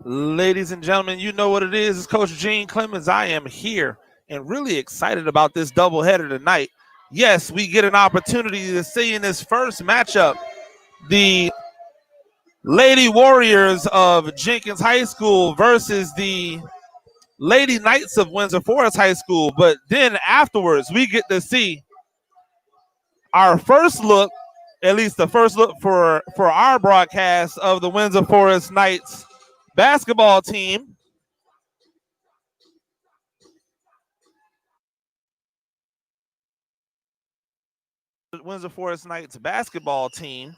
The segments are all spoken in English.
Ladies and gentlemen, you know what it is. It's Coach Gene Clemens. I am here and really excited about this doubleheader tonight. Yes, we get an opportunity to see in this first matchup the Lady Warriors of Jenkins High School versus the Lady Knights of Windsor Forest High School. But then afterwards, we get to see our first look, at least the first look for our broadcast of the Windsor Forest Knights basketball team. Windsor Forest Knights basketball team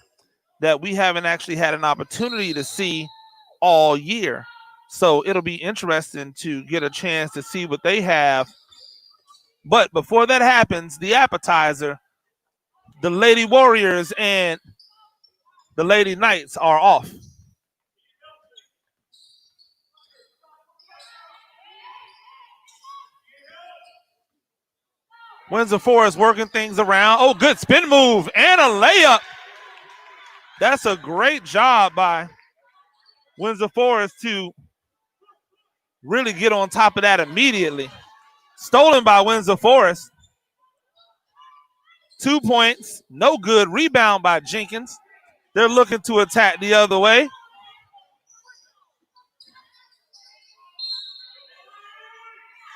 that we haven't actually had an opportunity to see all year. So it'll be interesting to get a chance to see what they have. But before that happens, the appetizer, the Lady Warriors and the Lady Knights are off. Windsor Forest working things around. Oh, good spin move and a layup. That's a great job by Windsor Forest to really get on top of that immediately. Stolen by Windsor Forest. 2 points, no good. Rebound by Jenkins. They're looking to attack the other way.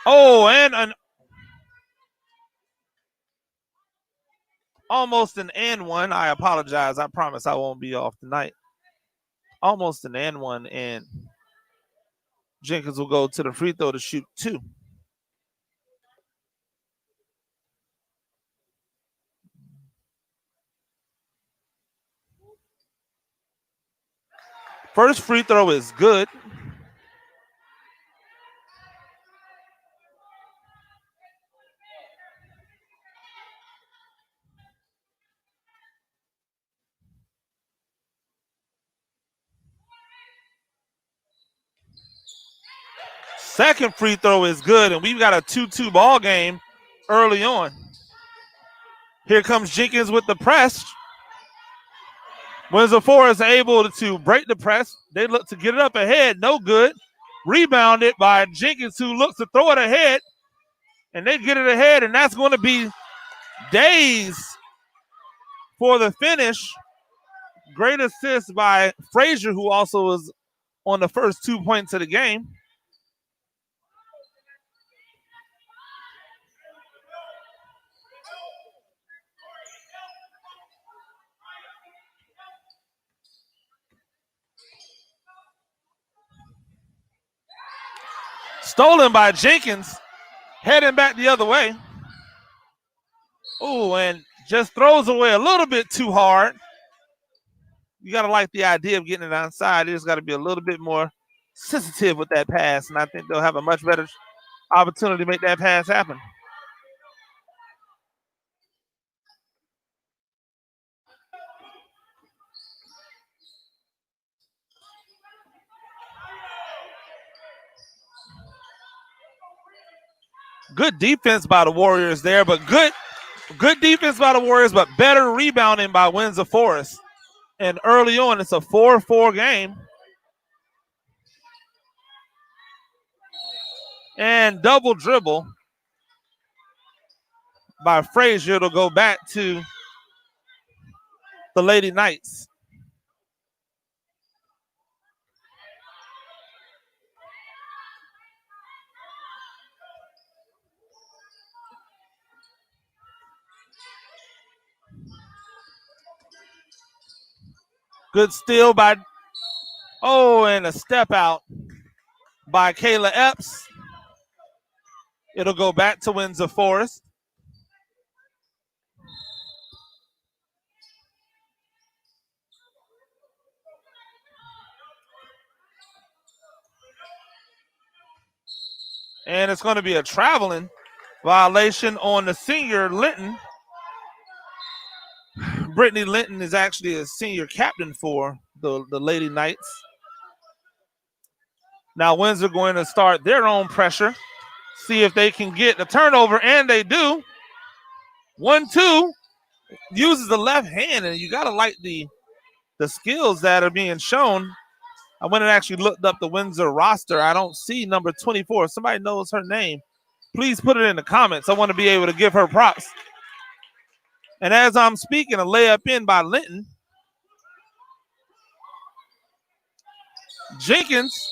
Oh, and almost an and one. I apologize. I promise I won't be off tonight. Almost an and one, and Jenkins will go to the free throw to shoot 2. First free throw is good. Second free throw is good, and we've got a 2-2 ball game early on. Here comes Jenkins with the press. Windsor Forest able to break the press. They look to get it up ahead. No good. Rebounded by Jenkins, who looks to throw it ahead. And they get it ahead, and that's going to be days for the finish. Great assist by Frazier, who also was on the first 2 points of the game. Stolen by Jenkins, heading back the other way. Oh, and just throws away a little bit too hard. You got to like the idea of getting it outside. You just got to be a little bit more sensitive with that pass, and I think they'll have a much better opportunity to make that pass happen. Good defense by the Warriors there, but good defense by the Warriors, but better rebounding by Windsor Forest. And early on, it's a 4-4 game. And double dribble by Frazier to go back to the Lady Knights. Good steal by, and a step out by Kayla Epps. It'll go back to Windsor Forest. And it's going to be a traveling violation on the senior Linton. Brittany Linton is actually a senior captain for the Lady Knights. Now Windsor going to start their own pressure, see if they can get the turnover, and they do. 1-2, uses the left hand, and you got to like the skills that are being shown I went and actually looked up the Windsor roster. I don't see number 24. If somebody knows her name, please put it in the comments. I want to be able to give her props. And as I'm speaking, a layup in by Linton. Jenkins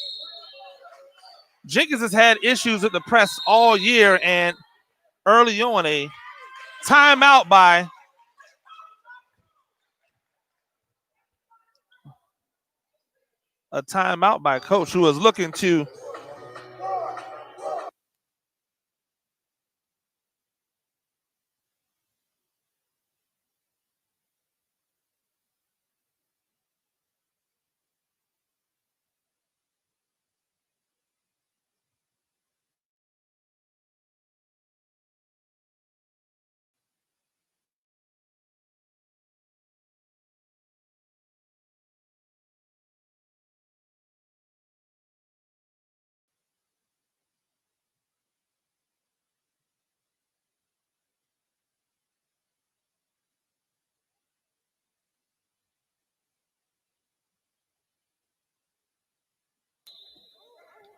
has had issues with the press all year, and early on a timeout by coach, who was looking to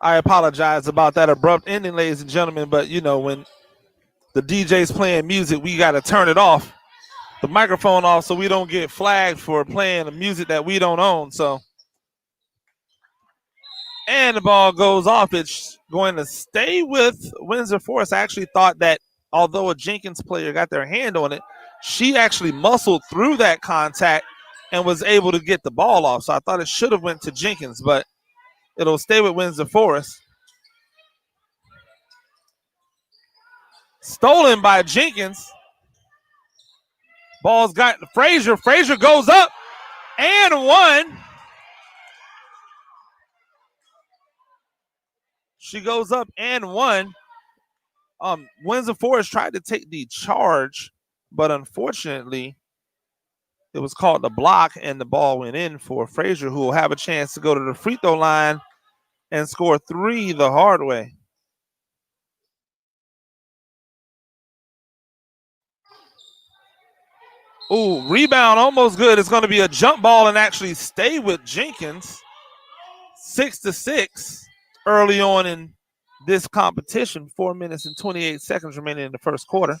I apologize about that abrupt ending, ladies and gentlemen, but you know, when the DJ's playing music, we got to turn it off, the microphone off, so we don't get flagged for playing the music that we don't own. So, and the ball goes off. It's going to stay with Windsor Forest. I actually thought that although a Jenkins player got their hand on it, she actually muscled through that contact and was able to get the ball off. So I thought it should have went to Jenkins, but it'll stay with Windsor Forest. Stolen by Jenkins. Ball's got Frazier. Frazier goes up and one. She goes up and one. Windsor Forest tried to take the charge, but unfortunately, it was called the block, and the ball went in for Frazier, who will have a chance to go to the free throw line and score three the hard way. Ooh, rebound almost good. It's going to be a jump ball and actually stay with Jenkins. 6-6 early on in this competition. 4 minutes and 28 seconds remaining in the first quarter.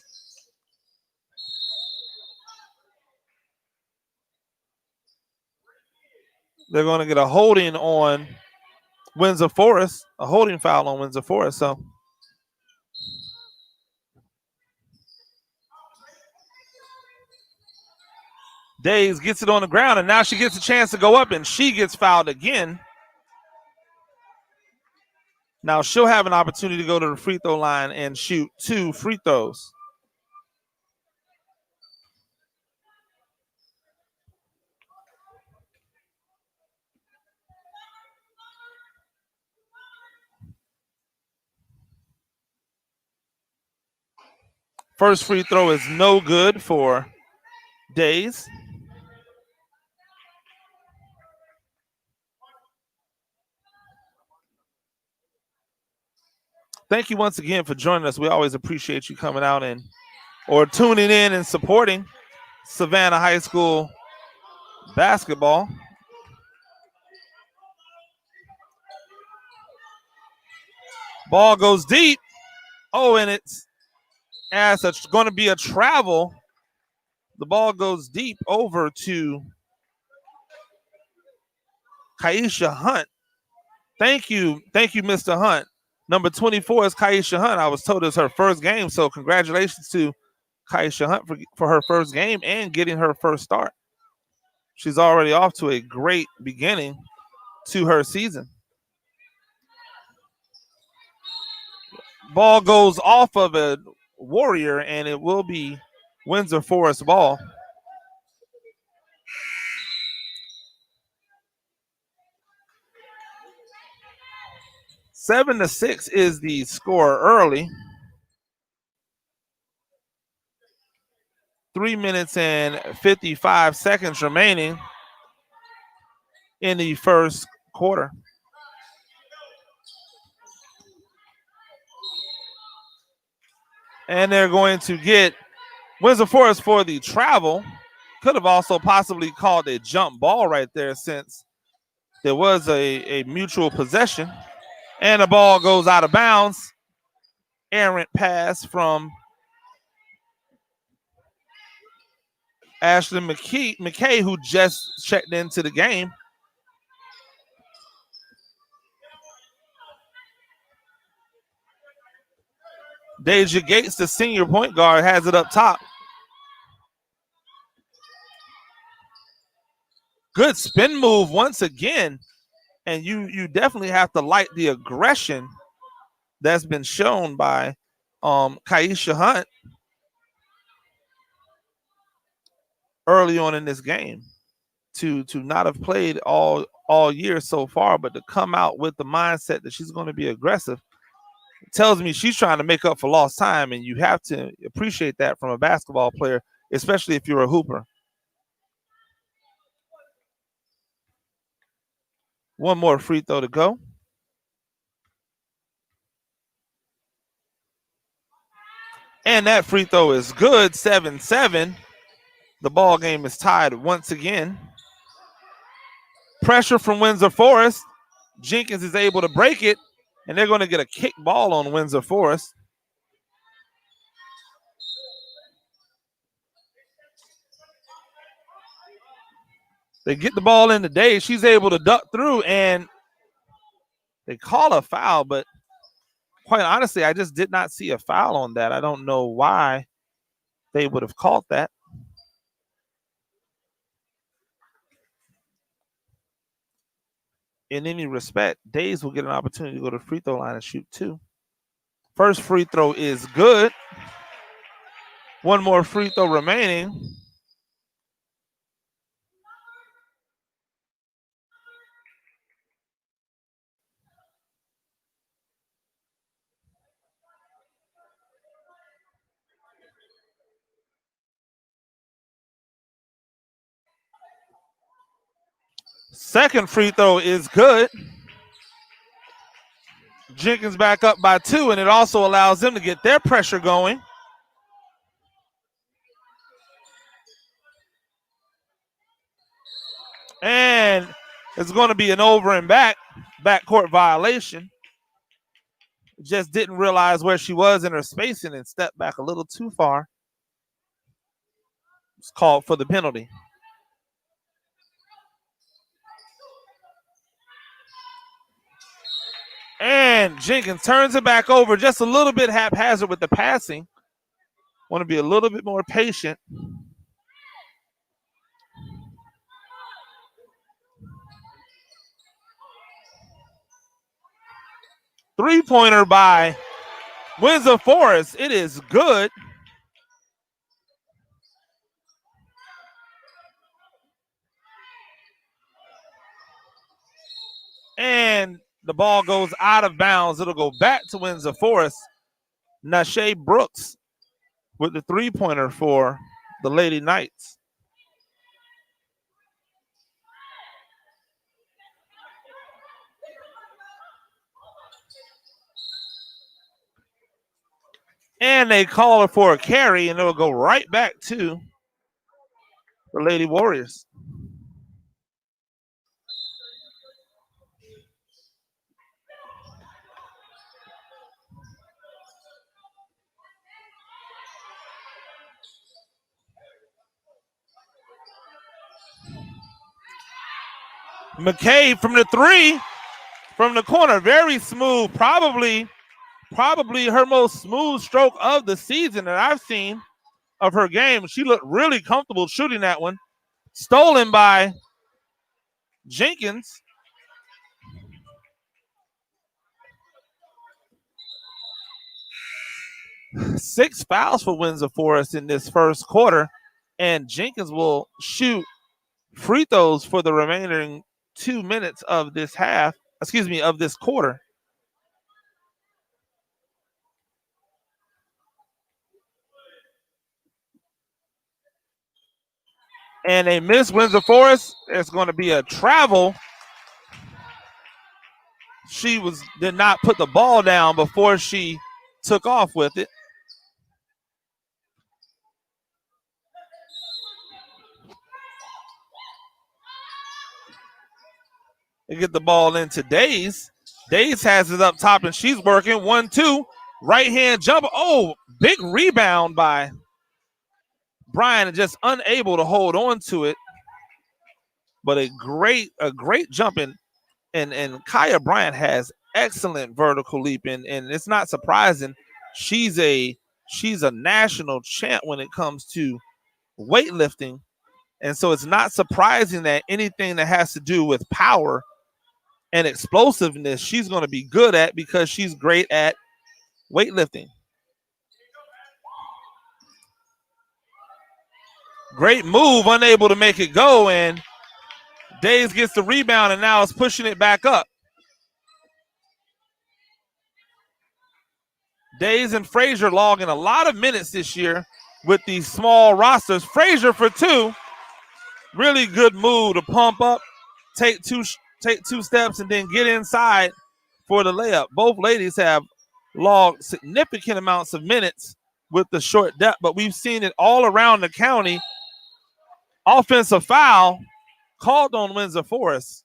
They're going to get a holding on Windsor Forest, a holding foul on Windsor Forest. So Days gets it on the ground, and now she gets a chance to go up, and she gets fouled again. Now she'll have an opportunity to go to the free throw line and shoot 2 free throws. First free throw is no good for Days. Thank you once again for joining us. We always appreciate you coming out or tuning in and supporting Savannah High School basketball. Ball goes deep. Oh, and it's going to be a travel. The ball goes deep over to Kaisha Hunt. Thank you, Mr. Hunt. Number 24 is Kaisha Hunt. I was told it's her first game, so congratulations to Kaisha Hunt for her first game and getting her first start. She's already off to a great beginning to her season. Ball goes off of a Warrior, and it will be Windsor Forest ball. Seven to 6 is the score early. 3 minutes and 55 seconds remaining in the first quarter. And they're going to get Windsor Forest for the travel. Could have also possibly called a jump ball right there, since there was a mutual possession, and the ball goes out of bounds. Errant pass from Ashlyn McKay, who just checked into the game. Deja Gates, the senior point guard, has it up top. Good spin move once again. And you definitely have to like the aggression that's been shown by Kaisha Hunt early on in this game. To not have played all year so far, but to come out with the mindset that she's going to be aggressive tells me she's trying to make up for lost time, and you have to appreciate that from a basketball player, especially if you're a hooper. One more free throw to go. And that free throw is good, 7-7. The ball game is tied once again. Pressure from Windsor Forest. Jenkins is able to break it, and they're going to get a kick ball on Windsor Forest. They get the ball in today. She's able to duck through, and they call a foul, but quite honestly, I just did not see a foul on that. I don't know why they would have called that. In any respect, Days will get an opportunity to go to the free throw line and shoot two. First free throw is good. One more free throw remaining. Second free throw is good. Jenkins back up by 2, and it also allows them to get their pressure going. And it's going to be an over and backcourt violation. Just didn't realize where she was in her spacing and stepped back a little too far. It's called for the penalty. And Jenkins turns it back over just a little bit haphazard with the passing. Want to be a little bit more patient. Three-pointer by Windsor Forest. It is good. And the ball goes out of bounds. It'll go back to Windsor Forest. Nashay Brooks with the three-pointer for the Lady Knights. And they call her for a carry, and it'll go right back to the Lady Warriors. McKay from the three, from the corner, very smooth. Probably her most smooth stroke of the season that I've seen of her game. She looked really comfortable shooting that one. Stolen by Jenkins. Six fouls for Windsor Forest in this first quarter, and Jenkins will shoot free throws for the remaining 2 minutes of this of this quarter. And they miss Windsor Forest. It's going to be a travel. She did not put the ball down before she took off with it. They get the ball into Days. Days has it up top, and she's working. 1-2. Right hand jump. Oh, big rebound by Brian, and just unable to hold on to it. But a great jump in. And Kaya Bryant has excellent vertical leap, and it's not surprising. She's a national champ when it comes to weightlifting, and so it's not surprising that anything that has to do with power and explosiveness she's going to be good at, because she's great at weightlifting. Great move, unable to make it go, and Days gets the rebound, and now is pushing it back up. Days and Frazier logging a lot of minutes this year with these small rosters. Frazier for 2. Really good move to pump up, take two steps, and then get inside for the layup. Both ladies have logged significant amounts of minutes with the short depth, but we've seen it all around the county. Offensive foul called on Windsor Forest.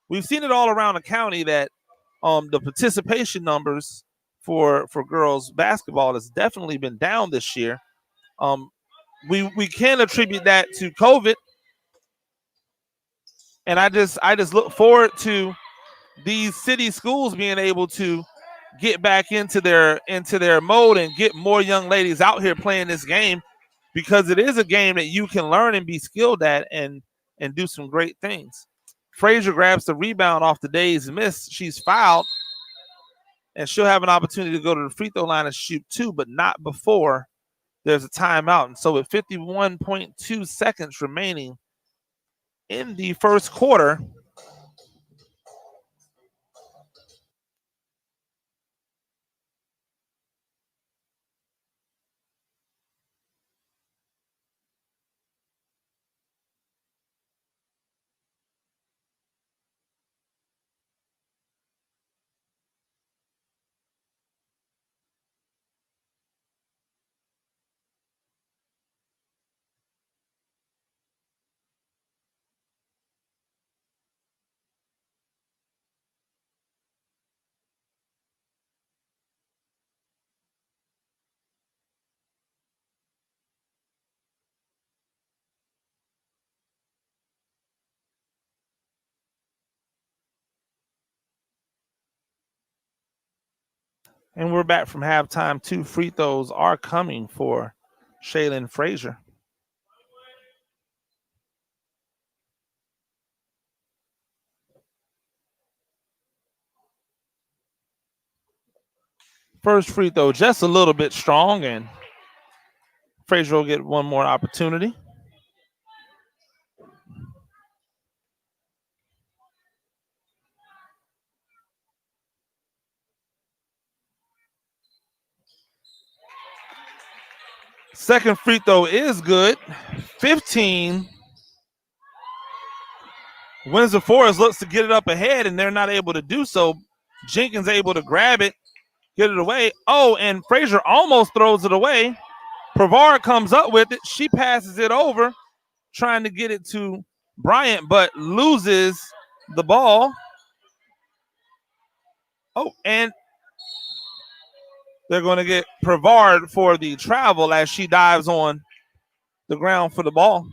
We've seen it all around the county that the participation numbers for girls basketball has definitely been down this year. We can attribute that to COVID, and I just look forward to these city schools being able to get back into their mode and get more young ladies out here playing this game, because it is a game that you can learn and be skilled at and do some great things. Frazier grabs the rebound off the Days miss. She's fouled, and she'll have an opportunity to go to the free throw line and shoot 2, but not before there's a timeout. And so with 51.2 seconds remaining in the first quarter, and we're back from halftime. 2 free throws are coming for Shaylin Frazier. First free throw just a little bit strong, and Frazier will get one more opportunity. Second free throw is good. 15. Windsor Forest looks to get it up ahead, and they're not able to do so. Jenkins able to grab it, get it away. Oh, and Frazier almost throws it away. Pravard comes up with it. She passes it over, trying to get it to Bryant, but loses the ball. Oh, and they're going to get Pravard for the travel as she dives on the ground for the ball.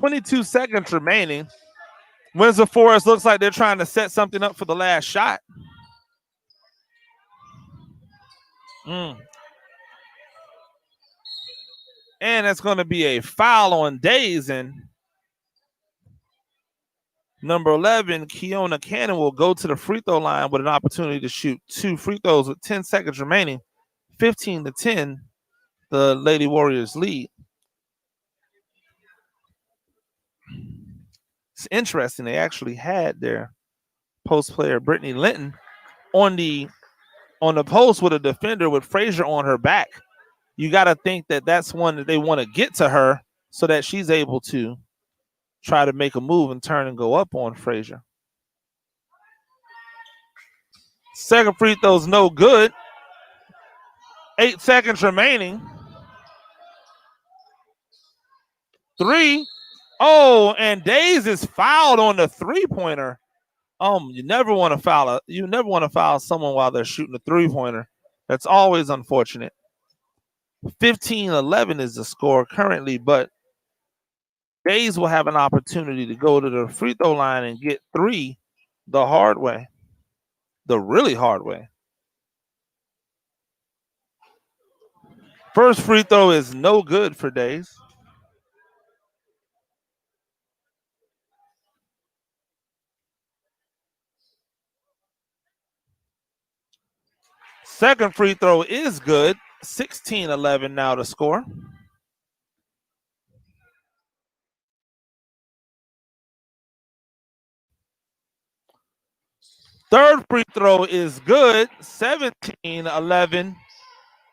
.22 seconds remaining. Windsor Forest looks like they're trying to set something up for the last shot. And that's going to be a foul on Days, and number 11, Keona Cannon, will go to the free throw line with an opportunity to shoot 2 free throws with 10 seconds remaining. 15-10, the Lady Warriors lead. It's interesting. They actually had their post player, Brittany Linton, on the post with a defender with Frazier on her back. You got to think that that's one that they want to get to her so that she's able to try to make a move and turn and go up on Frazier. Second free throw's no good. 8 seconds remaining. 3. Oh, and Days is fouled on the three-pointer. You never want to foul someone while they're shooting a three-pointer. That's always unfortunate. 15-11 is the score currently, but Days will have an opportunity to go to the free throw line and get 3 the hard way, the really hard way. First free throw is no good for Days. Second free throw is good. 16-11 now to score. Third free throw is good. 17-11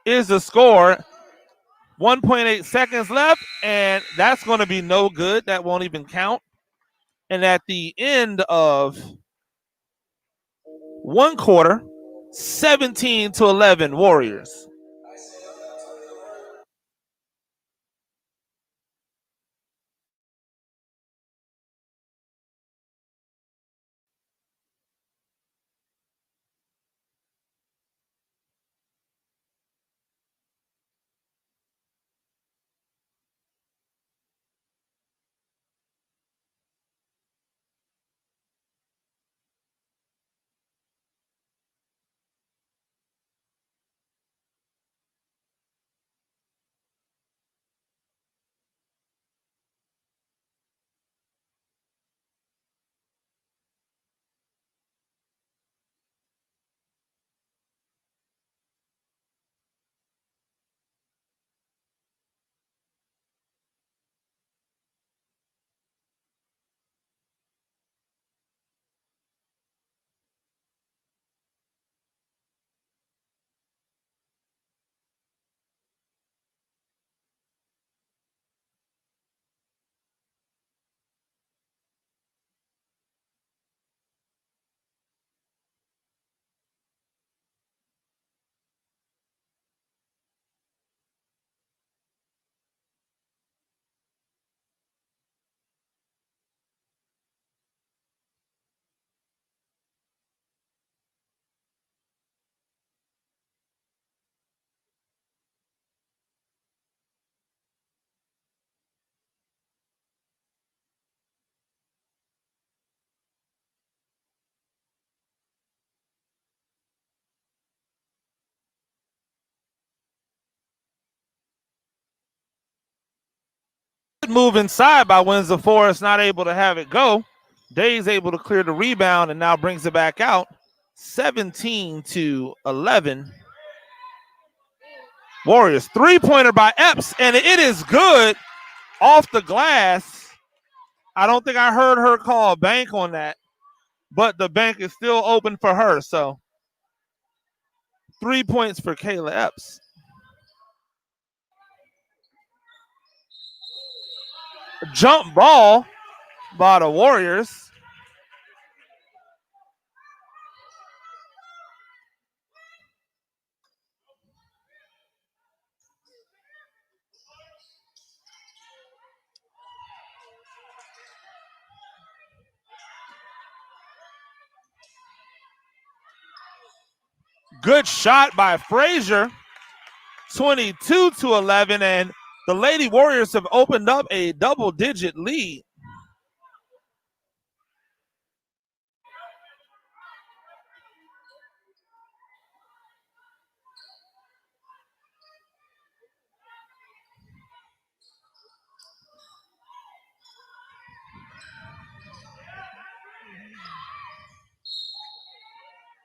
is the score. 1.8 seconds left, and that's going to be no good. That won't even count. And at the end of one quarter, 17-11 Warriors. Move inside by Windsor Forest, not able to have it go. Day's able to clear the rebound and now brings it back out. 17-11. Warriors. Three-pointer by Epps, and it is good off the glass. I don't think I heard her call a bank on that, but the bank is still open for her. So 3 points for Kayla Epps. Jump ball by the Warriors. Good shot by Frazier. 22-11, and the Lady Warriors have opened up a double-digit lead.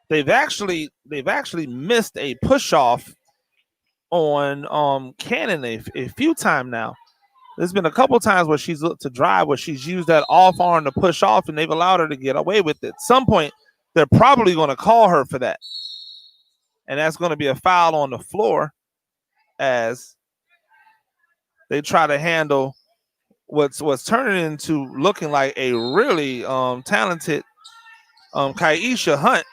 They've actually missed a push-off on Cannon a few times now. There's been a couple times where she's looked to drive, where she's used that off arm to push off, and they've allowed her to get away with it. At some point, they're probably going to call her for that. And that's going to be a foul on the floor as they try to handle what's turning into looking like a really talented Kaisha Hunt,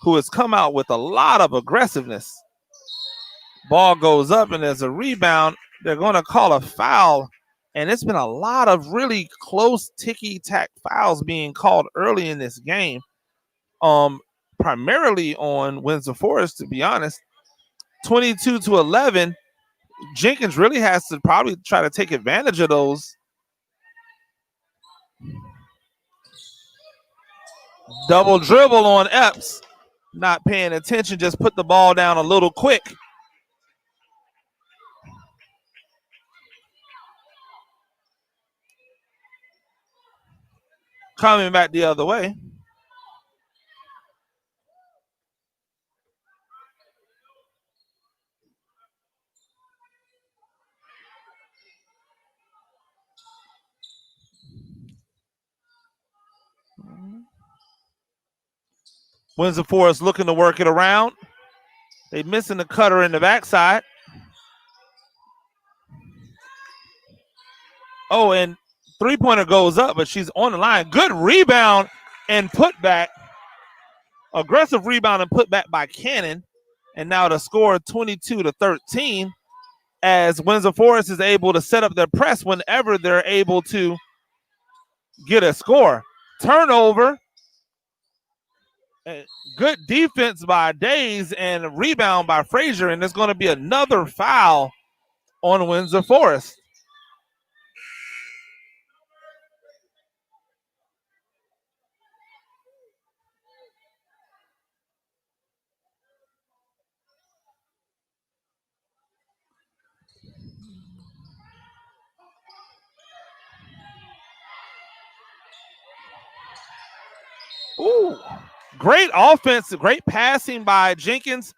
who has come out with a lot of aggressiveness. Ball goes up and there's a rebound. They're going to call a foul. And it's been a lot of really close ticky-tack fouls being called early in this game. Primarily on Windsor Forest, to be honest. 22-11. Jenkins really has to probably try to take advantage of those. Double dribble on Epps. Not paying attention, just put the ball down a little quick. Coming back the other way. Windsor Forest looking to work it around. They missing the cutter in the backside. Oh, and three-pointer goes up, but she's on the line. Good rebound and put back. Aggressive rebound and put back by Cannon. And now the score 22-13 as Windsor Forest is able to set up their press whenever they're able to get a score. Turnover. Good defense by Days and rebound by Frazier, and there's going to be another foul on Windsor Forest. Ooh, great offense, great passing by Jenkins.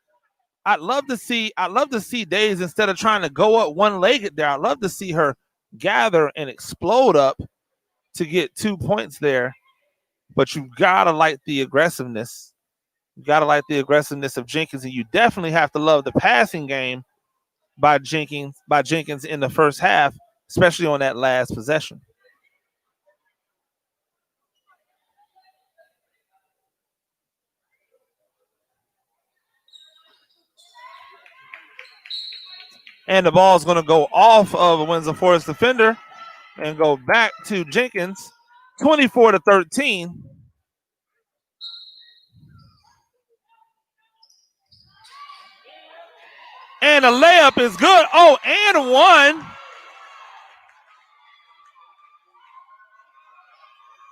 I'd love to see Days, instead of trying to go up one-legged there, I'd love to see her gather and explode up to get 2 points there. But you gotta like the aggressiveness. You gotta like the aggressiveness of Jenkins, and you definitely have to love the passing game by Jenkins in the first half, especially on that last possession. And the ball is going to go off of a Windsor Forest defender and go back to Jenkins, 24-13. And a layup is good. Oh, and one.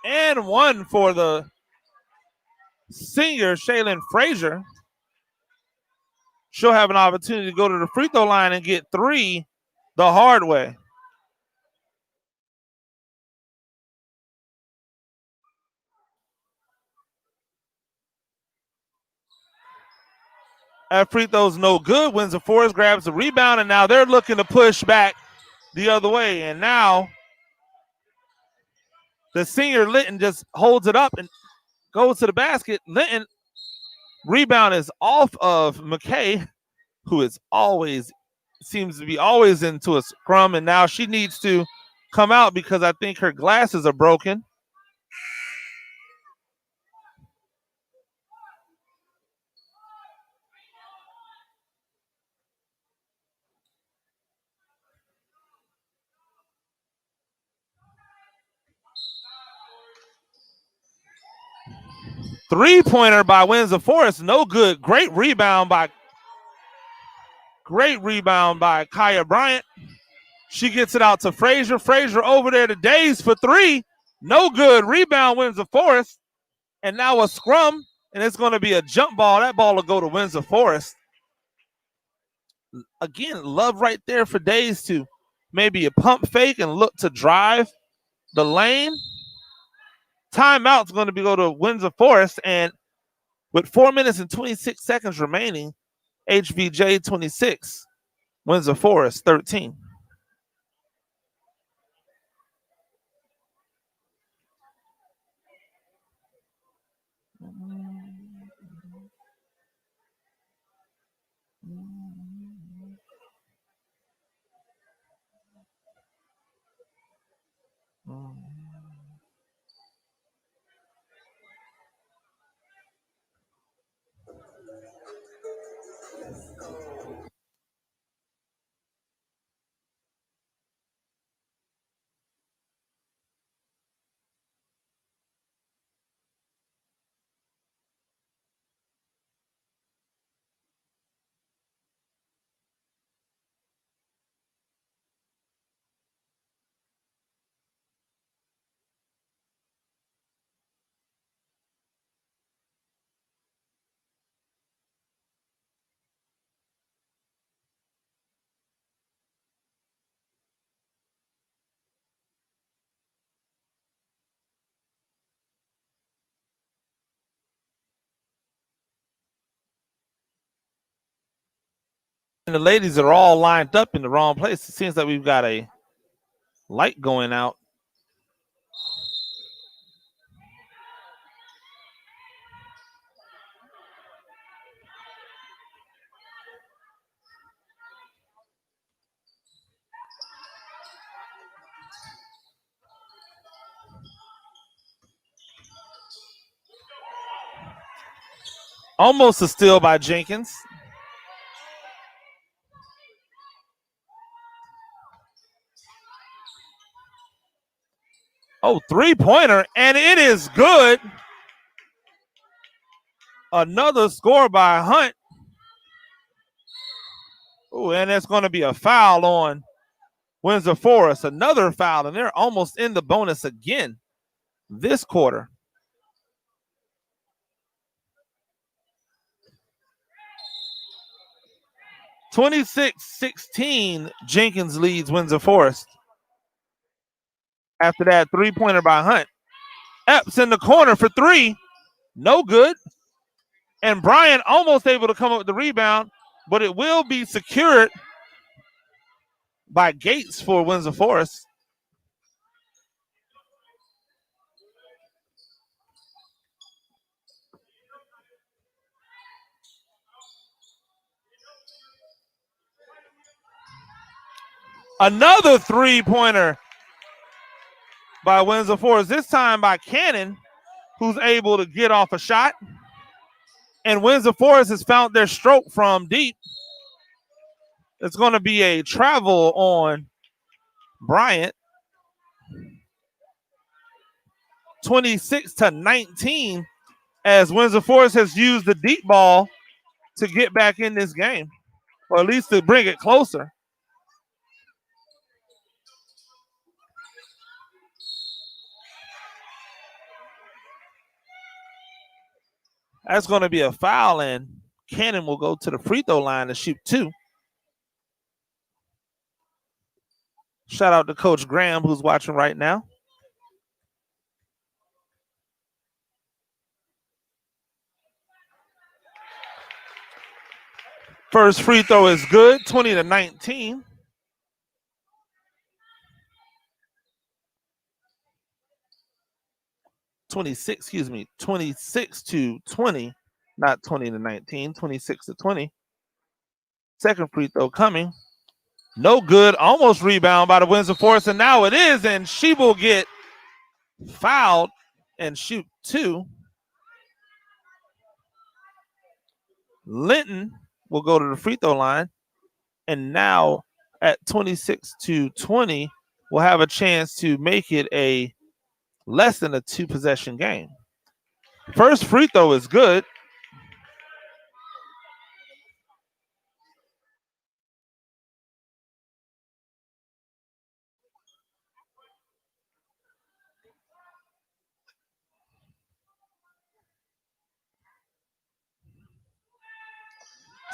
And one for the senior, Shaylin Frazier. She'll have an opportunity to go to the free throw line and get 3 the hard way. That free throw's no good. Windsor Forest grabs the rebound, and now they're looking to push back the other way. And now the senior Linton just holds it up and goes to the basket. Linton rebound is off of McKay, who seems to be always into a scrum, and now she needs to come out because I think her glasses are broken. Three-pointer by Windsor Forest, no good. Great rebound by Kaya Bryant. She gets it out to Frazier. Frazier over there to Days for 3. No good. Rebound Windsor Forest. And now a scrum, and it's going to be a jump ball. That ball will go to Windsor Forest. Again, love right there for Days to maybe a pump fake and look to drive the lane. Timeout's going to go to Windsor Forest, and with 4 minutes and 26 seconds remaining, HVJ 26, Windsor Forest 13. And the ladies are all lined up in the wrong place. It seems like we've got a light going out. Almost a steal by Jenkins. Oh, three-pointer, and it is good. Another score by Hunt. Oh, and it's going to be a foul on Windsor Forest. Another foul, and they're almost in the bonus again this quarter. (26-16), Jenkins leads Windsor Forest. After that three-pointer by Hunt. Epps in the corner for three. No good. And Bryant almost able to come up with the rebound, but it will be secured by Gates for Windsor Forest. Another three-pointer by Windsor Forest, this time by Cannon, who's able to get off a shot. And Windsor Forest has found their stroke from deep. It's going to be a travel on Bryant. 26-19, as Windsor Forest has used the deep ball to get back in this game, or at least to bring it closer. That's going to be a foul, and Cannon will go to the free throw line to shoot two. Shout out to Coach Graham, who's watching right now. First free throw is good, 20-19. Excuse me, 26-20, not 20-19, 26-20. Second free throw coming. No good, almost rebound by the Windsor Forest, and now it is, and she will get fouled and shoot two. Linton will go to the free throw line, and now at 26-20, we'll have a chance to make it a less than a two-possession game. First free throw is good.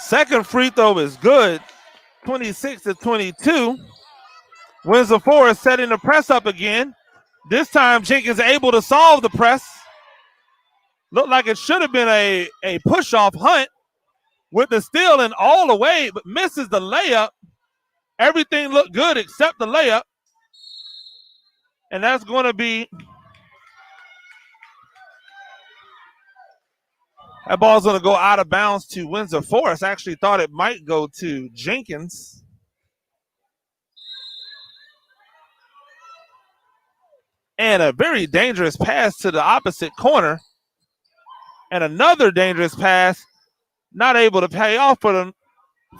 Second free throw is good. 26-22. Windsor Forest setting the press up again. This time Jenkins able to solve the press. Looked like it should have been a push-off. Hunt with the steal and all the way, but misses the layup. Everything looked good except the layup. And that's going to be, that ball's going to go out of bounds to Windsor Forest. I actually thought it might go to Jenkins. And a very dangerous pass to the opposite corner. And another dangerous pass, not able to pay off for them.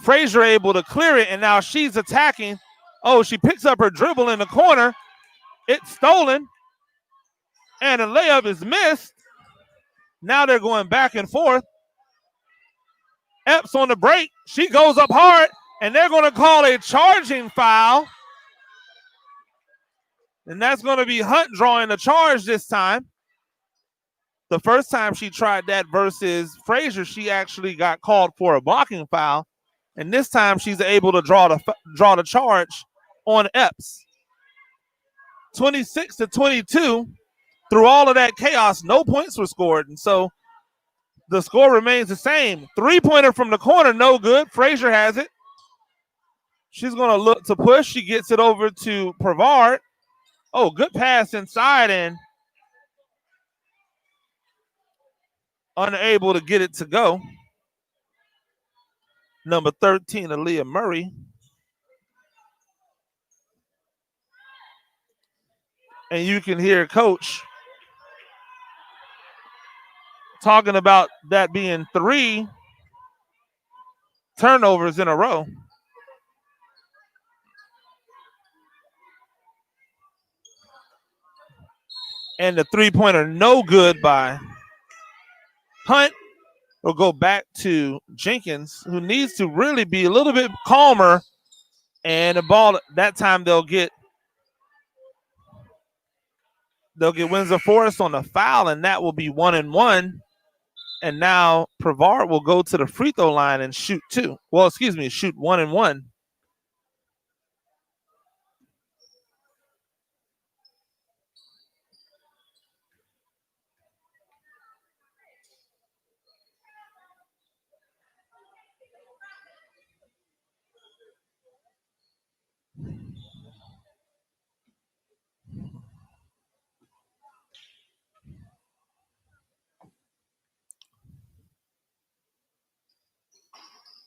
Frazier able to clear it, and now she's attacking. Oh, she picks up her dribble in the corner. It's stolen. And the layup is missed. Now they're going back and forth. Epps on the break. She goes up hard, and they're going to call a charging foul. And that's going to be Hunt drawing the charge this time. The first time she tried that versus Frazier, she actually got called for a blocking foul. And this time she's able to draw the charge on Epps. 26-22. Through all of that chaos, no points were scored. And so the score remains the same. Three-pointer from the corner, no good. Frazier has it. She's going to look to push. She gets it over to Prevard. Oh, good pass inside and unable to get it to go. Number 13, Aaliyah Murray. And you can hear Coach talking about that being 3 turnovers in a row. And the three-pointer no good by Hunt. Will go back to Jenkins, who needs to really be a little bit calmer. And the ball, that time they'll get Windsor Forest on the foul, and that will be 1-1. And now Prevard will go to the free throw line and shoot 2. Well, excuse me, shoot 1-1.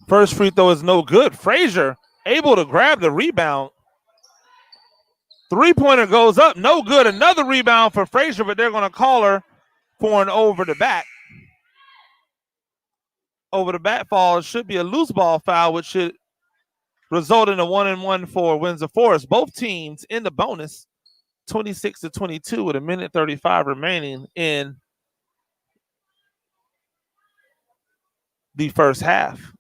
First free throw is no good. Frazier able to grab the rebound. Three-pointer goes up, no good. Another rebound for Frazier, but they're going to call her for an over the back. Over the back fall. It should be a loose ball foul, which should result in a 1-1 for Windsor Forest. Both teams in the bonus, 26-22 with 1:35 remaining in the first half.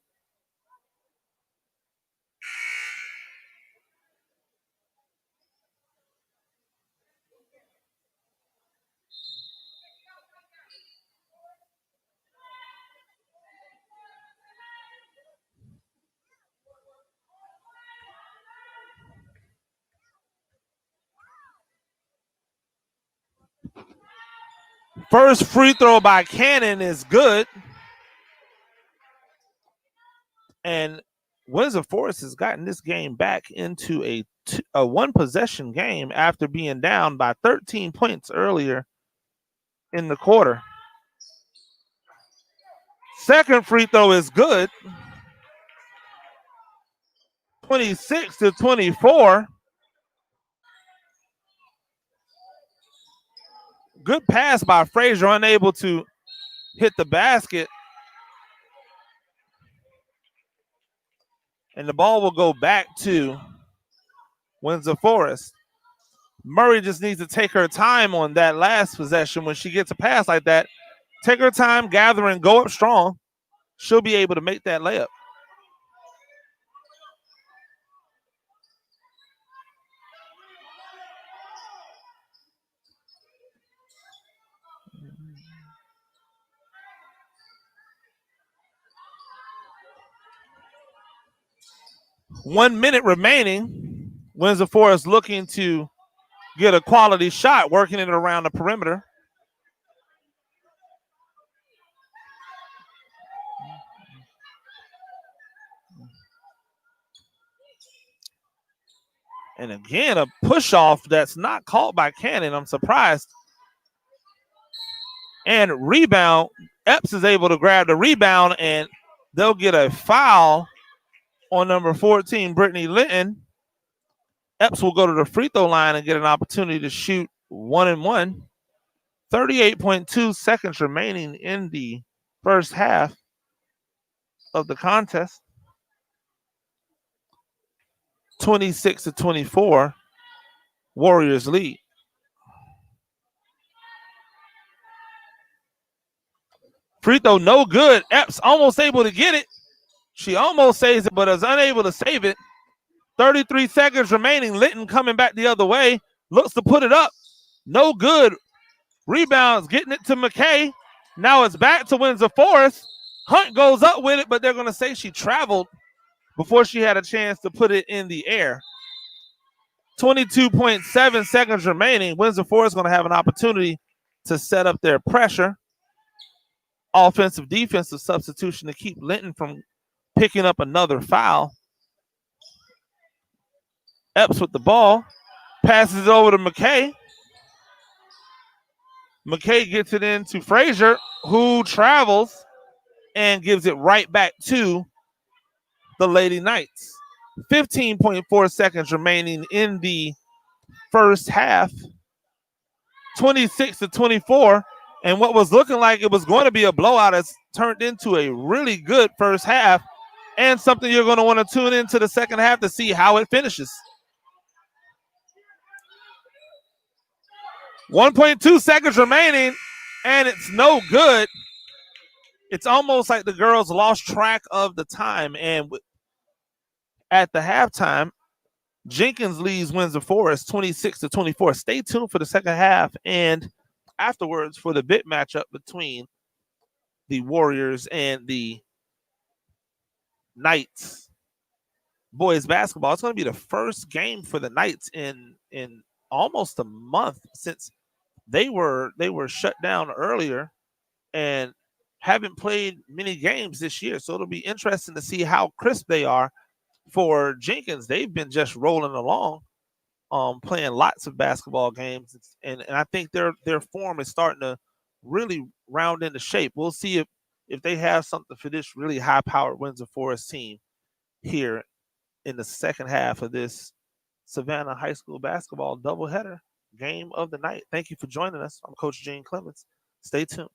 First free throw by Cannon is good. And Windsor Forest has gotten this game back into a one-possession game after being down by 13 points earlier in the quarter. Second free throw is good. 26-24. Good pass by Frazier, unable to hit the basket. And the ball will go back to Windsor Forest. Murray just needs to take her time on that last possession. When she gets a pass like that, take her time, gather, and go up strong. She'll be able to make that layup. One minute remaining. Windsor Forest looking to get a quality shot, working it around the perimeter. And again, a push off that's not called by Cannon. I'm surprised. And rebound. Epps is able to grab the rebound, and they'll get a foul on number 14, Brittany Linton. Epps will go to the free throw line and get an opportunity to shoot 1-1. 38.2 seconds remaining in the first half of the contest. 26-24, Warriors lead. Free throw no good. Epps almost able to get it. She almost saves it, but is unable to save it. 33 seconds remaining. Linton coming back the other way. Looks to put it up. No good. Rebounds, getting it to McKay. Now it's back to Windsor Forest. Hunt goes up with it, but they're going to say she traveled before she had a chance to put it in the air. 22.7 seconds remaining. Windsor Forest going to have an opportunity to set up their pressure. Offensive, defensive substitution to keep Linton from picking up another foul. Epps with the ball, passes it over to McKay. McKay gets it into Frazier, who travels and gives it right back to the Lady Knights. 15.4 seconds remaining in the first half. 26-24. And what was looking like it was going to be a blowout has turned into a really good first half and something you're going to want to tune into the second half to see how it finishes. 1.2 seconds remaining, and it's no good. It's almost like the girls lost track of the time. And at the halftime, Jenkins leads Windsor Forest 26-24. Stay tuned for the second half and afterwards for the big matchup between the Warriors and the Knights boys basketball. It's going to be the first game for the Knights in almost a month since they were shut down earlier and haven't played many games this year. So it'll be interesting to see how crisp they are. For Jenkins, they've been just rolling along, playing lots of basketball games, and I think their form is starting to really round into shape. We'll see if they have something for this really high-powered Windsor Forest team here in the second half of this Savannah High School basketball doubleheader game of the night. Thank you for joining us. I'm Coach Gene Clemens. Stay tuned.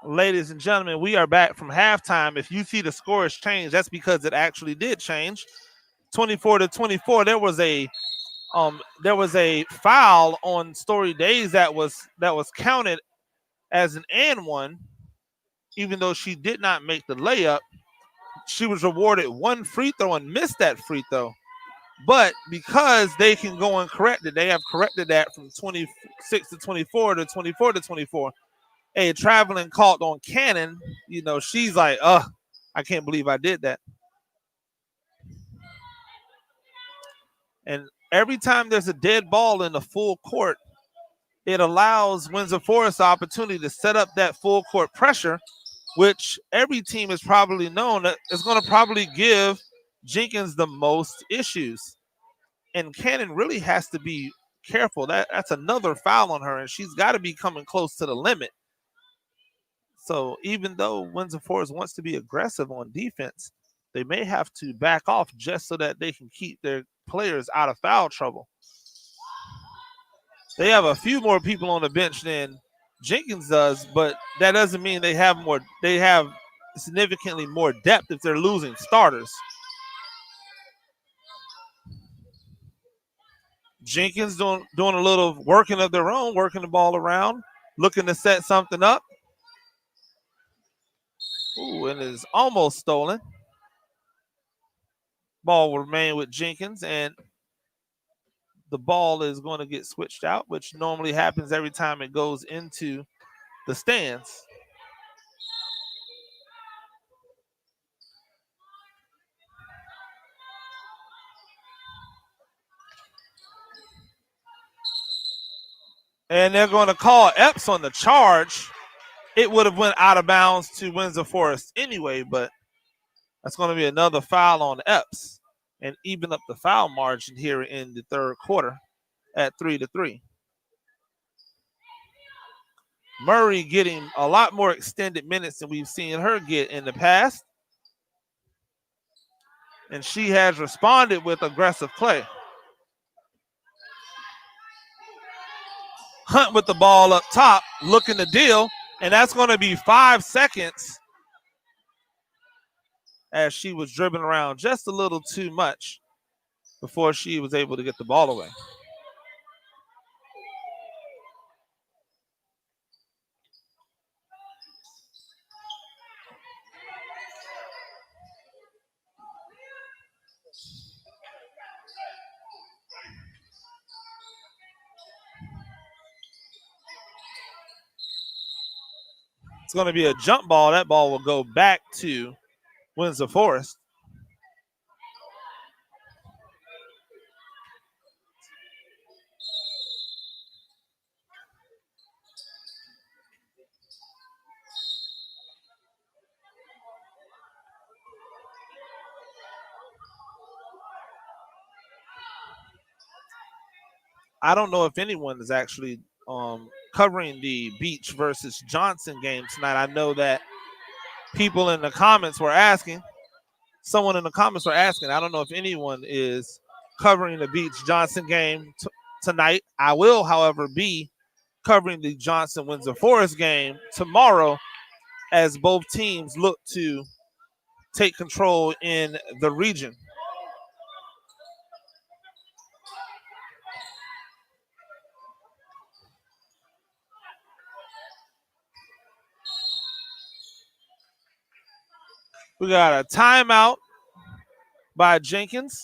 Ladies and gentlemen, we are back from halftime. If you see the score has changed, that's because it actually did change. 24-24. There was a foul on Story Days that was counted as an and one, even though she did not make the layup. She was rewarded one free throw and missed that free throw. But because they can go and correct it, they have corrected that from 26-24 to 24-24. A traveling caught on Cannon, she's like, I can't believe I did that. And every time there's a dead ball in the full court, it allows Windsor Forest the opportunity to set up that full court pressure, which every team is probably known that is going to probably give Jenkins the most issues. And Cannon really has to be careful. That's another foul on her, and she's got to be coming close to the limit. So even though Windsor Forest wants to be aggressive on defense, they may have to back off just so that they can keep their players out of foul trouble. They have a few more people on the bench than Jenkins does, but that doesn't mean they have more. They have significantly more depth if they're losing starters. Jenkins doing a little working of their own, working the ball around, looking to set something up. Ooh, and is almost stolen. Ball will remain with Jenkins, and the ball is going to get switched out, which normally happens every time it goes into the stands. And they're going to call Epps on the charge. It would have went out of bounds to Windsor Forest anyway, but that's going to be another foul on Epps and even up the foul margin here in the third quarter at 3-3. Murray getting a lot more extended minutes than we've seen her get in the past. And she has responded with aggressive play. Hunt with the ball up top, looking to deal, and that's going to be 5 seconds as she was dribbling around just a little too much before she was able to get the ball away. It's going to be a jump ball. That ball will go back to Windsor Forest. I don't know if anyone is actually covering the Beach versus Johnson game tonight. I know that people in the comments were asking. Someone in the comments were asking. I don't know if anyone is covering the Beach Johnson game tonight. I will, however, be covering the Johnson Windsor Forest game tomorrow as both teams look to take control in the region. We got a timeout by Jenkins.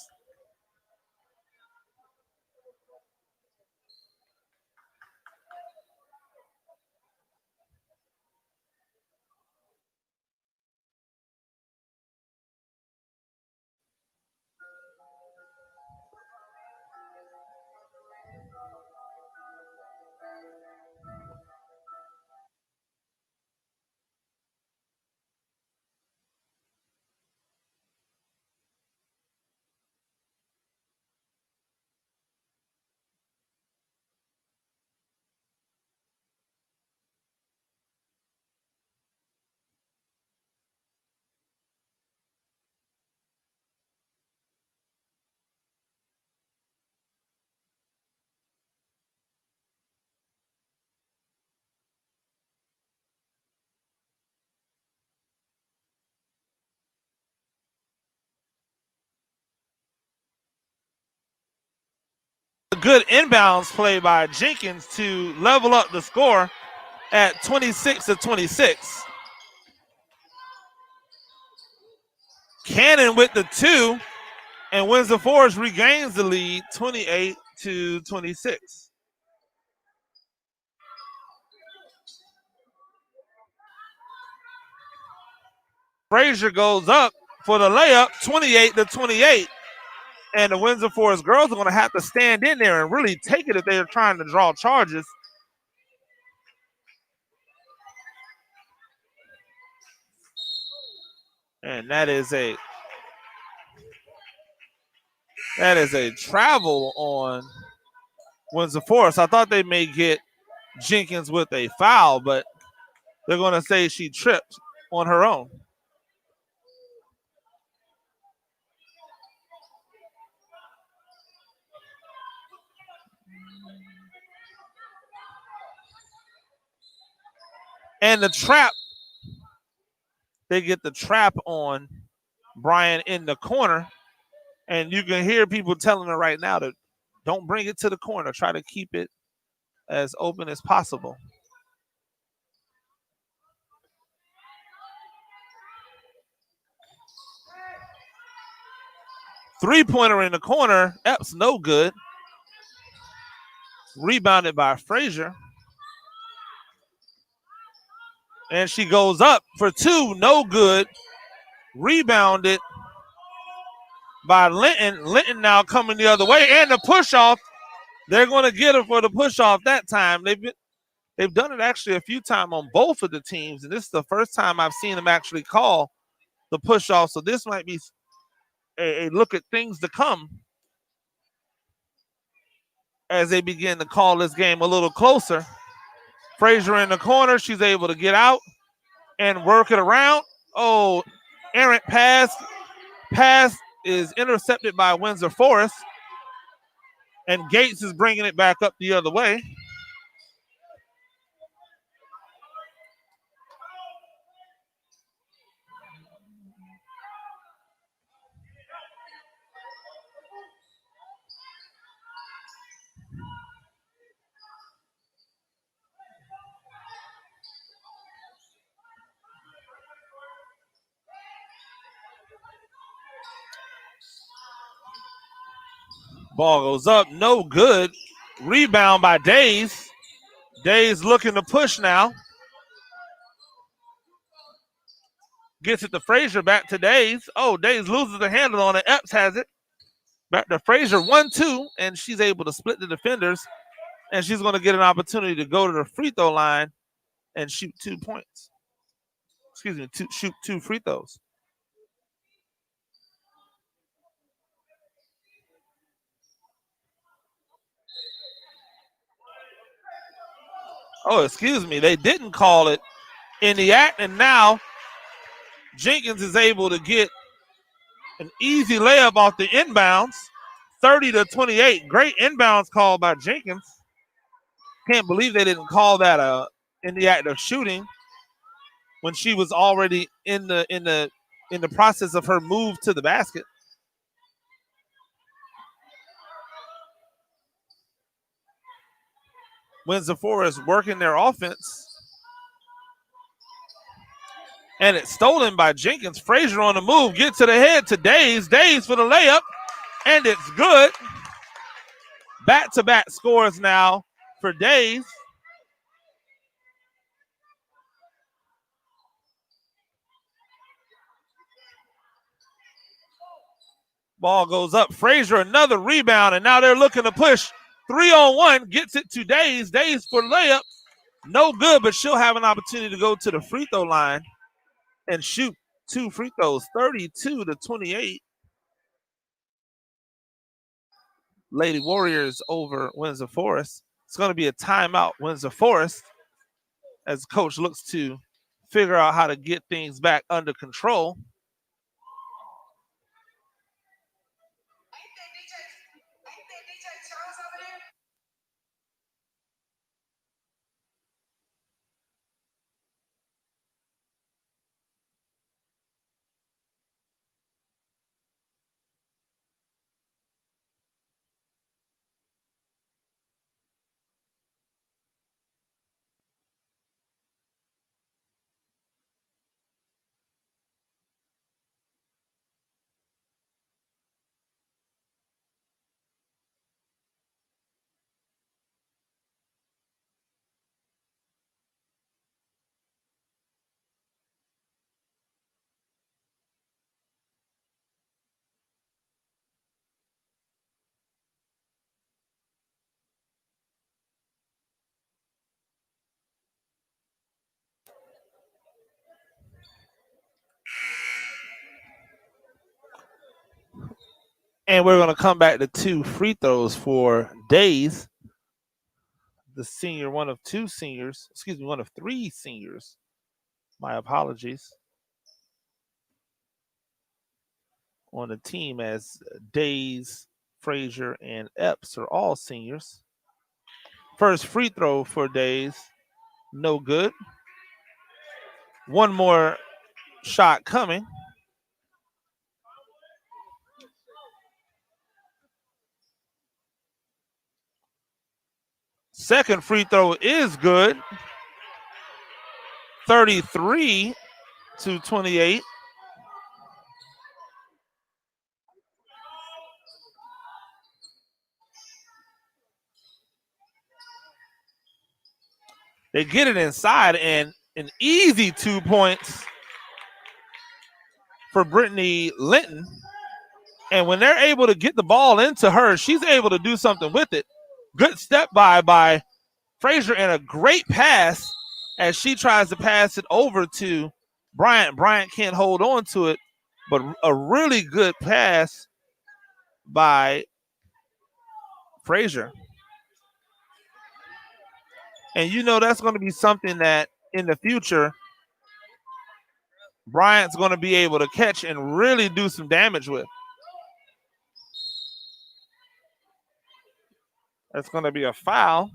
good inbounds play by Jenkins to level up the score at 26-26. Cannon with the 2, and Windsor Forest regains the lead 28-26. Frazier goes up for the layup, 28-28. And the Windsor Forest girls are going to have to stand in there and really take it if they're trying to draw charges. And that is a travel on Windsor Forest. I thought they may get Jenkins with a foul, but they're going to say she tripped on her own. And the trap, they get the trap on Brian in the corner. And you can hear people telling her right now to don't bring it to the corner. Try to keep it as open as possible. Three-pointer in the corner. Epps no good. Rebounded by Frazier. And she goes up for 2. No good. Rebounded by Linton. Linton now coming the other way. And the push-off. They're going to get her for the push-off that time. They've done it actually a few times on both of the teams. And this is the first time I've seen them actually call the push-off. So this might be a look at things to come as they begin to call this game a little closer. Frazier in the corner. She's able to get out and work it around. Oh, errant pass. Pass is intercepted by Windsor Forest. And Gates is bringing it back up the other way. Ball goes up, no good. Rebound by Days. Days looking to push now. Gets it to Frazier, back to Days. Oh, Days loses the handle on it. Epps has it. Back to Frazier, 1-2, and she's able to split the defenders. And she's going to get an opportunity to go to the free throw line and shoot 2 points. Excuse me, shoot 2 free throws. Oh, excuse me. They didn't call it in the act, and now Jenkins is able to get an easy layup off the inbounds, 30-28. Great inbounds call by Jenkins. Can't believe they didn't call that in the act of shooting when she was already in the process of her move to the basket. Windsor Forest working their offense. And it's stolen by Jenkins. Frazier on the move. Get to the head to Days. Days for the layup. And it's good. Back-to-back scores now for Days. Ball goes up. Frazier, another rebound. And now they're looking to push. 3-on-1. Gets it to Days. Days for the layup. No good, but she'll have an opportunity to go to the free throw line and shoot 2 free throws, 32-28. Lady Warriors over Windsor Forest. It's going to be a timeout, Windsor Forest, as coach looks to figure out how to get things back under control. And we're going to come back to 2 free throws for Days, the senior, one of 3 seniors. My apologies. On the team, as Days, Frazier, and Epps are all seniors. First free throw for Days, no good. One more shot coming. Second free throw is good. 33-28. They get it inside, and an easy 2 points for Brittany Linton. And when they're able to get the ball into her, she's able to do something with it. Good step by Frazier, and a great pass as she tries to pass it over to Bryant. Bryant can't hold on to it, but a really good pass by Frazier. And you know that's going to be something that in the future Bryant's going to be able to catch and really do some damage with. That's going to be a foul.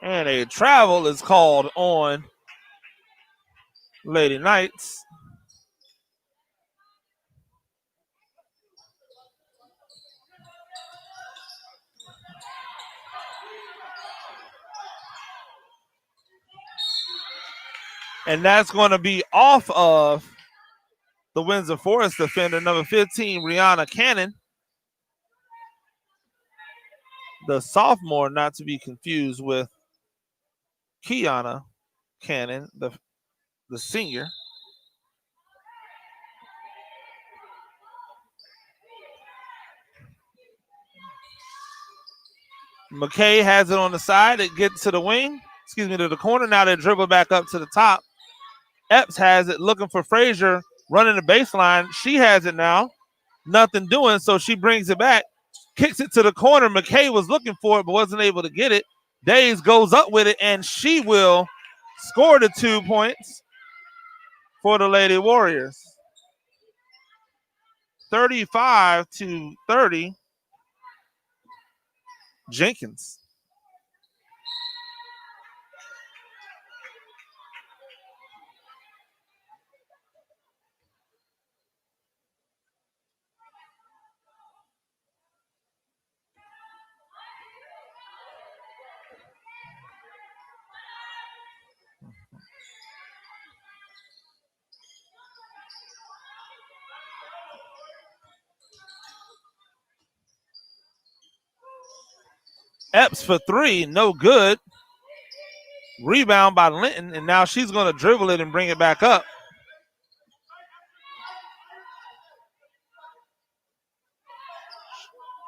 And a travel is called on Lady Knights. And that's going to be off of the Windsor Forest defender, number 15, Rihanna Cannon. The sophomore, not to be confused with Kiana Cannon, the senior. McKay has it on the side. It gets to the wing, to the corner. Now they dribble back up to the top. Epps has it, looking for Frazier, running the baseline. She has it now. Nothing doing, so she brings it back, kicks it to the corner. McKay was looking for it, but wasn't able to get it. Days goes up with it, and she will score the 2 points for the Lady Warriors. 35-30, Jenkins. Epps for 3, no good. Rebound by Linton, and now she's going to dribble it and bring it back up.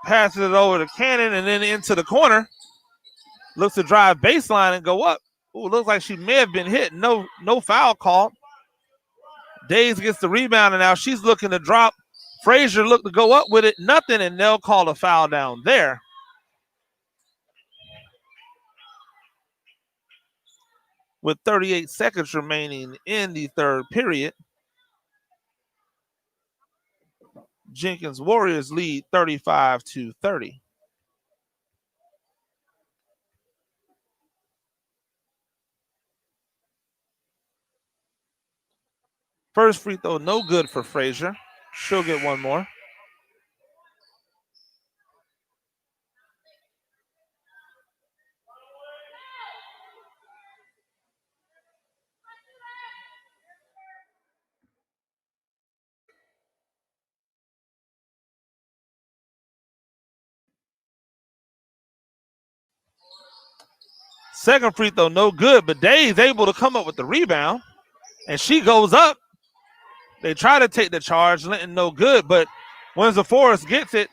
Passes it over to Cannon and then into the corner. Looks to drive baseline and go up. Ooh, looks like she may have been hit. No foul call. Days gets the rebound, and now she's looking to drop. Frazier looked to go up with it. Nothing, and they'll call a foul down there. With 38 seconds remaining in the third period, Jenkins Warriors lead 35-30. First free throw, no good for Frazier. She'll get one more. Second free throw, no good, but Days able to come up with the rebound. And she goes up. They try to take the charge. Linton no good, but Windsor Forest gets it.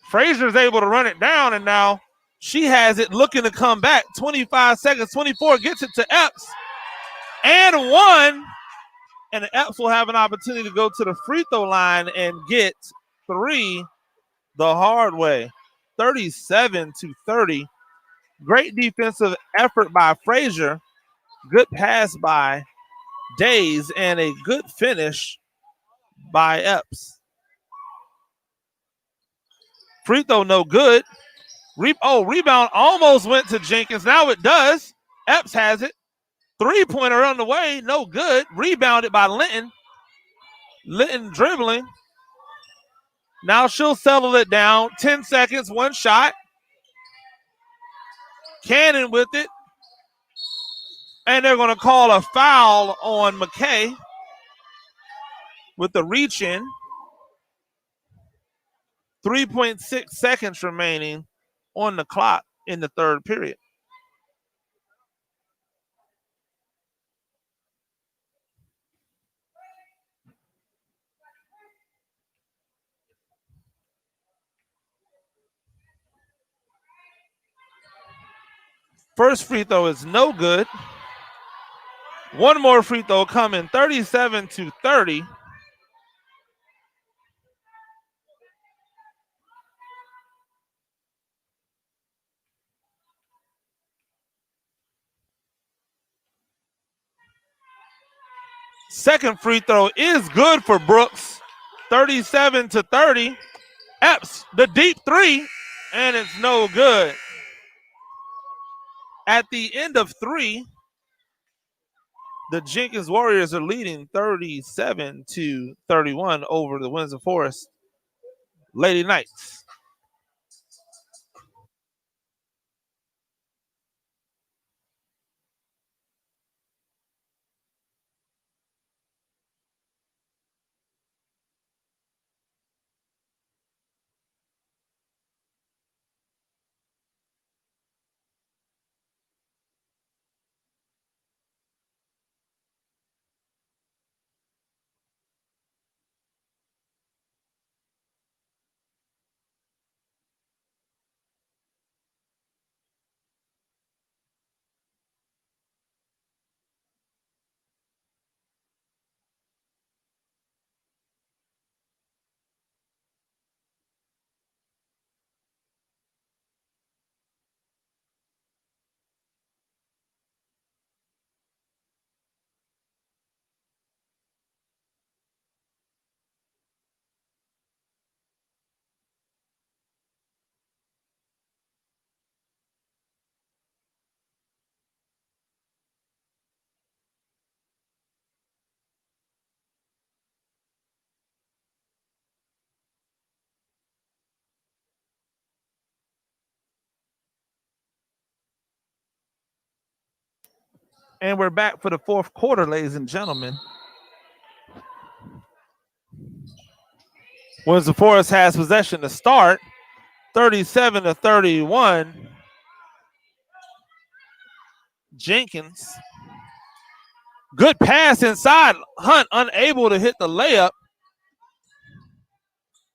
Frazier's able to run it down, and now she has it looking to come back. 25 seconds, 24, gets it to Epps. And one. And Epps will have an opportunity to go to the free throw line and get 3 the hard way. 37-30. Great defensive effort by Frazier. Good pass by Days and a good finish by Epps. Free throw no good. Rebound almost went to Jenkins. Now it does. Epps has it. Three-pointer on the way. No good. Rebounded by Linton. Linton dribbling. Now she'll settle it down. 10 seconds, one shot. Cannon with it. And they're going to call a foul on McKay with the reach in. 3.6 seconds remaining on the clock in the third period. First free throw is no good. One more free throw coming, 37-30. Second free throw is good for Brooks. 37-30. Epps, the deep three, and it's no good. At the end of 3, the Jenkins Warriors are leading 37-31 over the Windsor Forest Lady Knights. And we're back for the fourth quarter, ladies and gentlemen. Windsor Forest has possession to start, 37-31. Jenkins. Good pass inside. Hunt unable to hit the layup.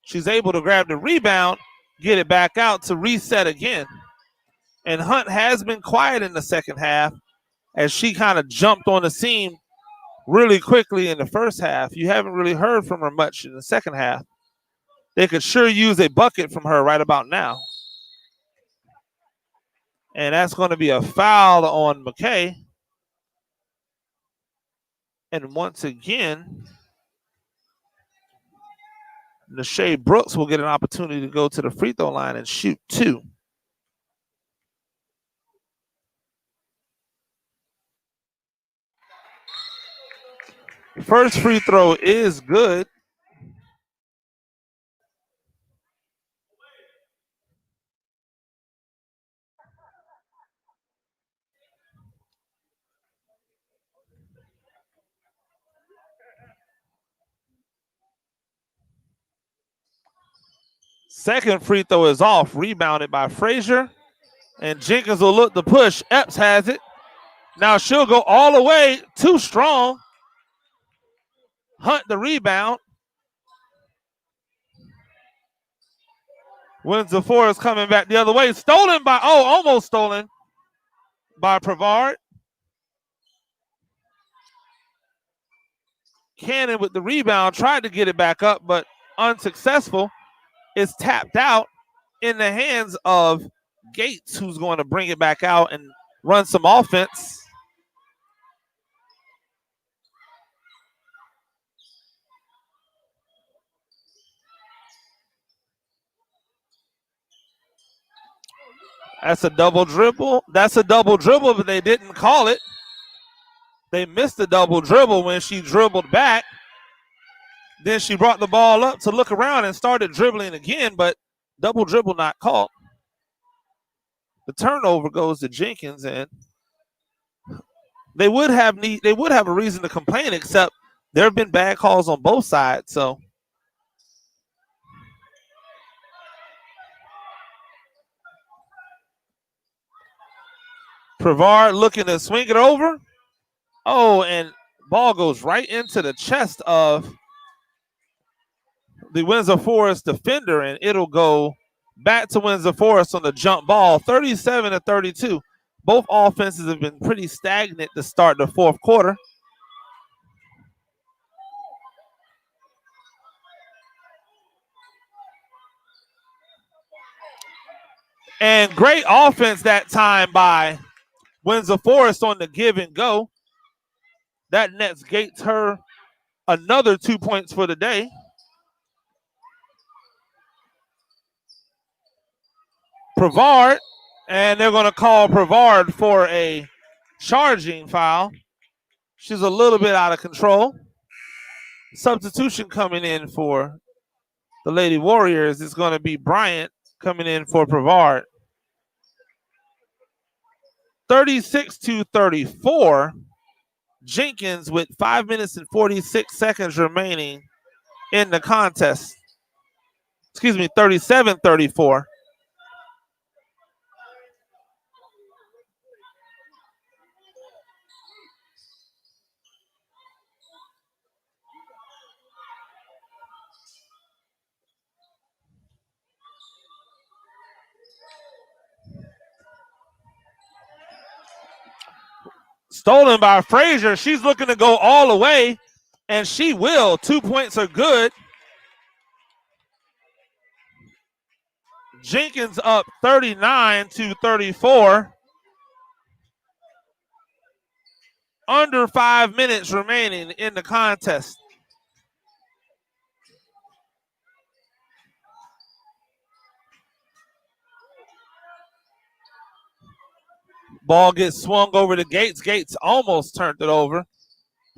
She's able to grab the rebound, get it back out to reset again. And Hunt has been quiet in the second half as she kind of jumped on the scene really quickly in the first half. You haven't really heard from her much in the second half. They could sure use a bucket from her right about now. And that's going to be a foul on McKay. And once again, Nashay Brooks will get an opportunity to go to the free throw line and shoot 2. First free throw is good. Second free throw is off, rebounded by Frazier. And Jenkins will look to push. Epps has it. Now she'll go all the way, too strong. Hunt the rebound. Windsor Forest coming back the other way. Stolen by, almost stolen by Prevard. Cannon with the rebound, tried to get it back up, but unsuccessful. It's tapped out in the hands of Gates, who's going to bring it back out and run some offense. That's a double dribble. That's a double dribble, but they didn't call it. They missed the double dribble when she dribbled back. Then she brought the ball up to look around and started dribbling again, but double dribble not called. The turnover goes to Jenkins, and they would have a reason to complain, except there have been bad calls on both sides. So Prevard looking to swing it over. Oh, and ball goes right into the chest of the Windsor Forest defender, and it'll go back to Windsor Forest on the jump ball, 37-32. Both offenses have been pretty stagnant to start the fourth quarter. And great offense that time by Windsor Forest on the give and go. That nets Gates her another 2 points for the day. Prevard, and they're going to call Prevard for a charging foul. She's a little bit out of control. Substitution coming in for the Lady Warriors is going to be Bryant coming in for Prevard. 36-34. Jenkins with 5 minutes and 46 seconds remaining in the contest. 37-34. Stolen by Frazier. She's looking to go all the way, and she will. 2 points are good. Jenkins up 39-34. Under 5 minutes remaining in the contest. Ball gets swung over to Gates. Gates almost turned it over.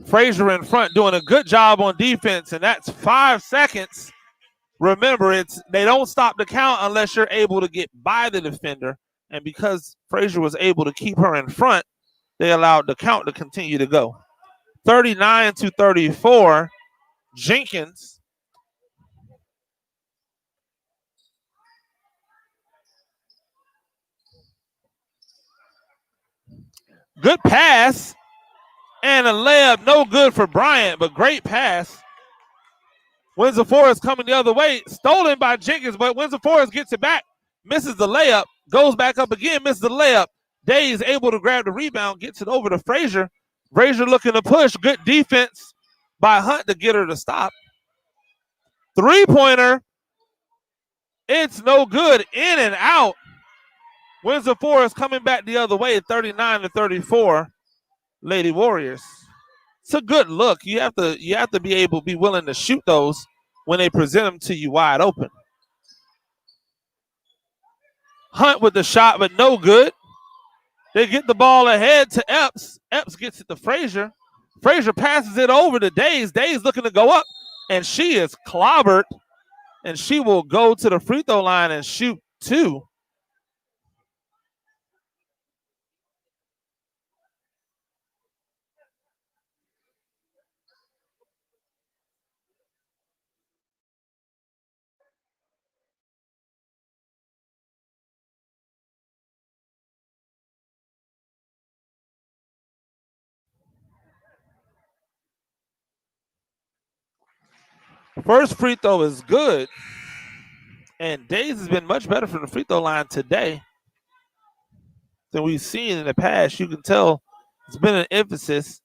Frazier in front doing a good job on defense, and that's 5 seconds. Remember, they don't stop the count unless you're able to get by the defender. And because Frazier was able to keep her in front, they allowed the count to continue to go. 39-34. Jenkins. Good pass. And a layup, no good for Bryant, but great pass. Windsor Forest coming the other way. Stolen by Jenkins, but Windsor Forest gets it back. Misses the layup. Goes back up again, misses the layup. Day is able to grab the rebound, gets it over to Frazier. Frazier looking to push. Good defense by Hunt to get her to stop. Three-pointer. It's no good. In and out. Windsor Forest coming back the other way, 39-34. Lady Warriors. It's a good look. You have to be willing to shoot those when they present them to you wide open. Hunt with the shot, but no good. They get the ball ahead to Epps. Epps gets it to Frazier. Frazier passes it over to Days. Days looking to go up, and she is clobbered, and she will go to the free throw line and shoot 2. First free throw is good. And Days has been much better from the free throw line today than we've seen in the past. You can tell it's been an emphasis.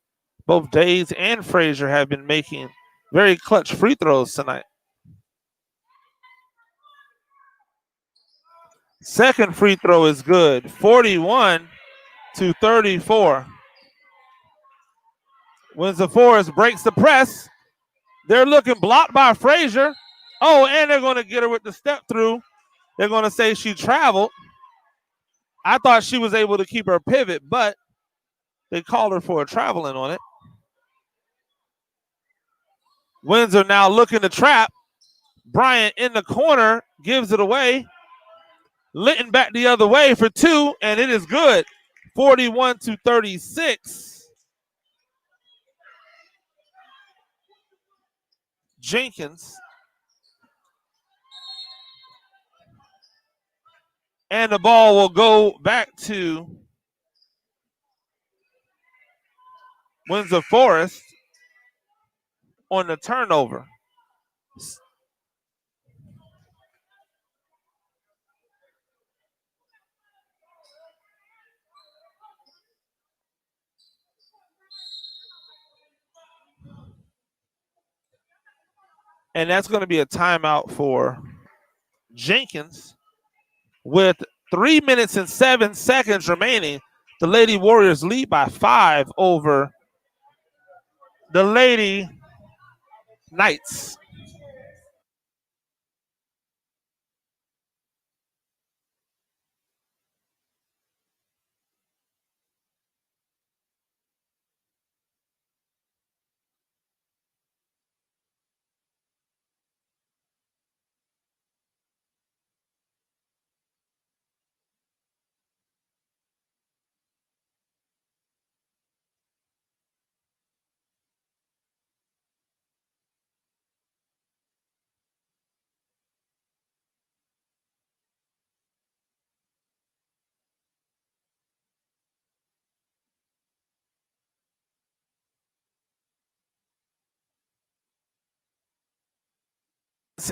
Both Days and Frazier have been making very clutch free throws tonight. Second free throw is good. 41-34. Windsor Forest breaks the press. They're looking blocked by Frazier. Oh, and they're going to get her with the step through. They're going to say she traveled. I thought she was able to keep her pivot, but they called her for a traveling on it. Windsor now looking to trap. Bryant in the corner gives it away. Linton back the other way for two, and it is good. 41-36. Jenkins. And the ball will go back to Windsor Forest on the turnover. And that's going to be a timeout for Jenkins with 3 minutes and 7 seconds remaining. The Lady Warriors lead by 5 over the Lady Knights.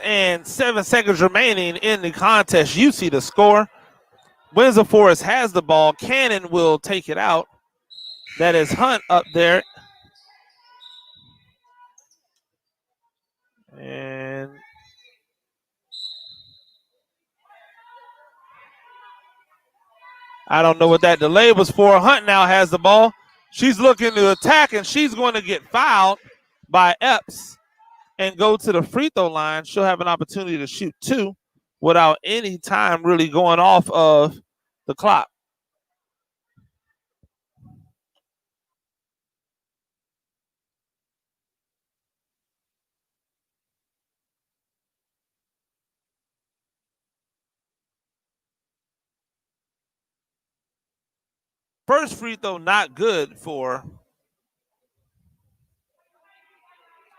And 7 seconds remaining in the contest. You see the score. Windsor Forest has the ball. Cannon will take it out. That is Hunt up there. And I don't know what that delay was for. Hunt now has the ball. She's looking to attack, and she's going to get fouled by Epps and go to the free throw line. She'll have an opportunity to shoot two without any time really going off of the clock. First free throw not good for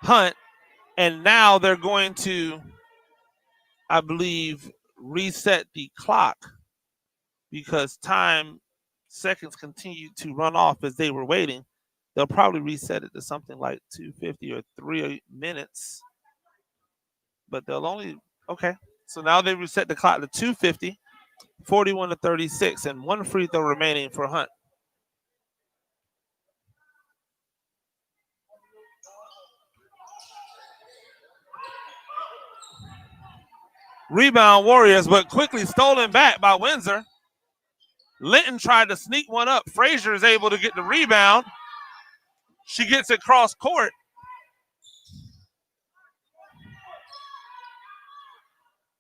Hunt. And now they're going to, I believe, reset the clock because seconds continue to run off as they were waiting. They'll probably reset it to something like 250 or 3 minutes. But they'll only, okay. So now they reset the clock to 250, 41-36, and one free throw remaining for Hunt. Rebound Warriors, but quickly stolen back by Windsor. Linton tried to sneak one up. Frazier is able to get the rebound. She gets it cross court.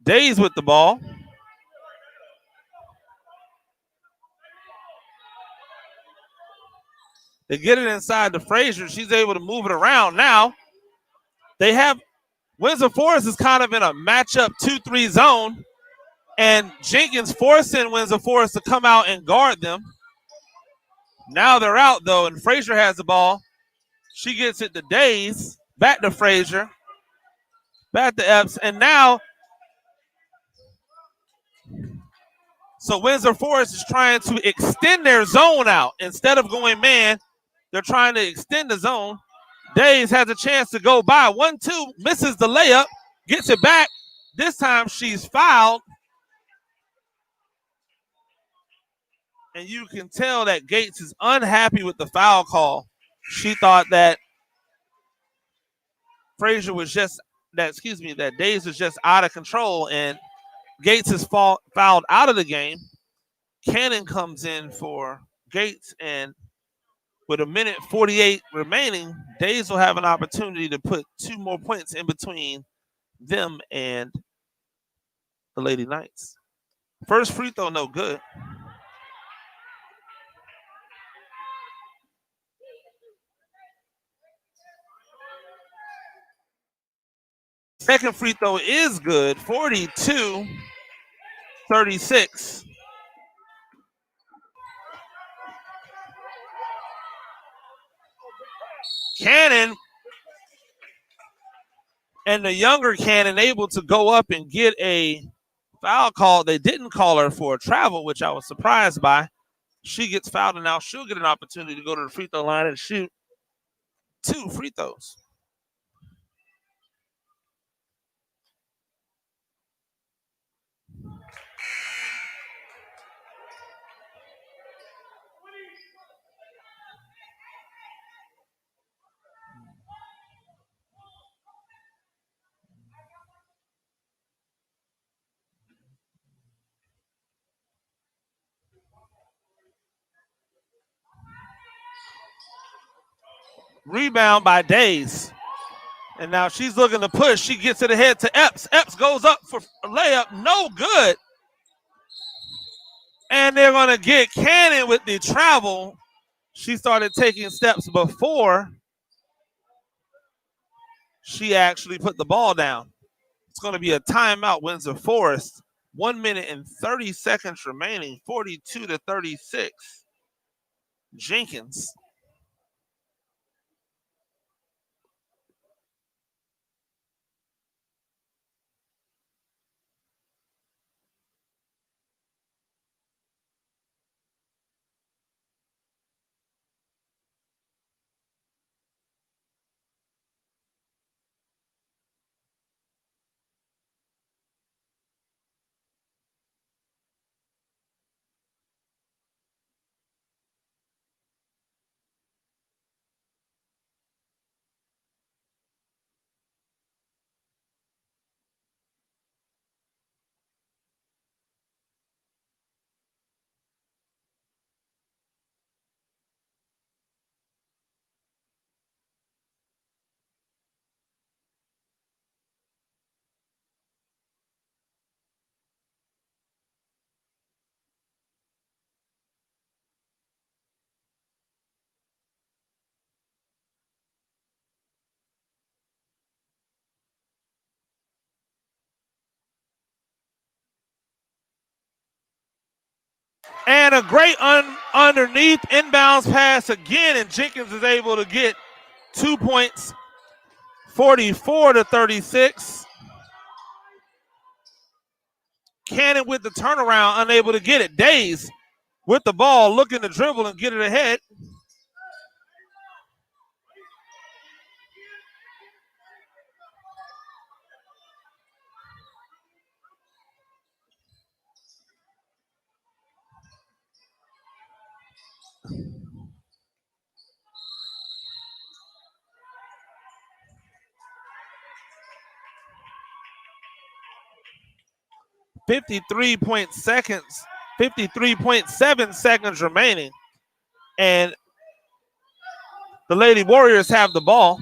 Days with the ball. They get it inside to Frazier. She's able to move it around. Now they have Windsor Forest is kind of in a matchup 2-3 zone, and Jenkins forcing Windsor Forest to come out and guard them. Now they're out though, and Frazier has the ball. She gets it to Days, back to Frazier, back to Epps, and now so Windsor Forest is trying to extend their zone out. Instead of going man, they're trying to extend the zone. Days has a chance to go by. 1-2, misses the layup, gets it back. This time she's fouled. And you can tell that Gates is unhappy with the foul call. She thought that Frazier was just, that Days was just out of control, and Gates is fouled out of the game. Cannon comes in for Gates, and with 1:48 remaining, Days will have an opportunity to put 2 more points in between them and the Lady Knights. First free throw, no good. Second free throw is good, 42-36. Cannon and the younger Cannon able to go up and get a foul call. They didn't call her for a travel, which I was surprised by. She gets fouled, and now she'll get an opportunity to go to the free throw line and shoot 2 free throws. Rebound by Days. And now she's looking to push. She gets it ahead to Epps. Epps goes up for a layup. No good. And they're going to get Cannon with the travel. She started taking steps before she actually put the ball down. It's going to be a timeout, Windsor Forest. 1 minute and 30 seconds remaining, 42-36. Jenkins. And a great underneath inbounds pass again, and Jenkins is able to get 2 points, 44-36. Cannon with the turnaround, unable to get it. Days with the ball, looking to dribble and get it ahead. Fifty-three point seconds, 53.7 seconds remaining. And the Lady Warriors have the ball.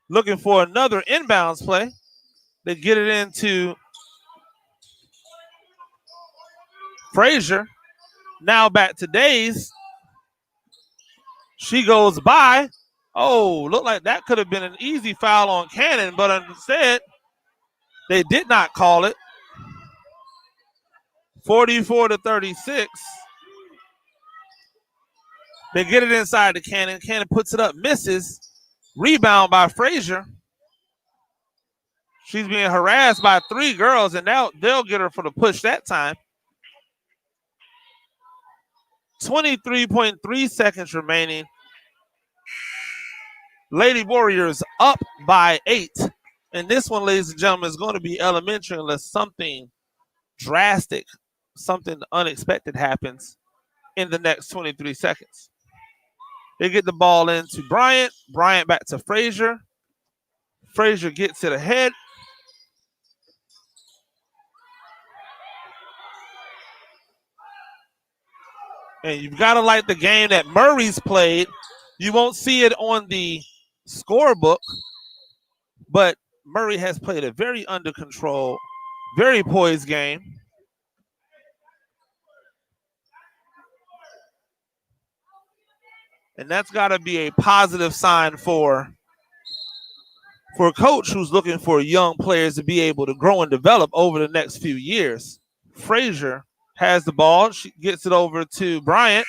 Looking for another inbounds play. They get it into Frazier. Now back to Days. She goes by. Oh, looked like that could have been an easy foul on Cannon, but instead they did not call it. 44-36. They get it inside the Cannon. Cannon puts it up, misses. Rebound by Frazier. She's being harassed by 3 girls, and now they'll get her for the push that time. 23.3 seconds remaining. Lady Warriors up by 8. And this one, ladies and gentlemen, is going to be elementary unless something drastic, something unexpected happens in the next 23 seconds. They get the ball into Bryant. Bryant back to Frazier. Frazier gets it ahead. And you've got to like the game that Murray's played. You won't see it on the scorebook, but Murray has played a very under control, very poised game. And that's got to be a positive sign for a coach who's looking for young players to be able to grow and develop over the next few years. Frazier has the ball. She gets it over to Bryant.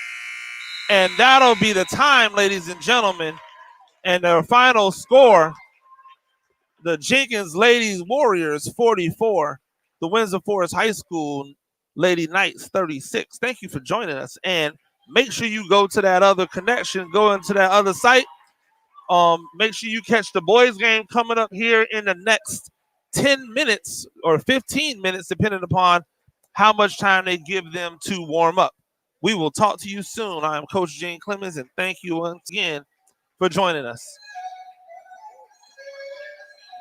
And that'll be the time, ladies and gentlemen. And their final score, the Jenkins Lady Warriors 44, the Windsor Forest High School Lady Knights 36. Thank you for joining us. And make sure you go to that other connection, go into that other site. Make sure you catch the boys game coming up here in the next 10 minutes or 15 minutes, depending upon how much time they give them to warm up. We will talk to you soon. I am Coach Gene Clemens, and thank you once again for joining us.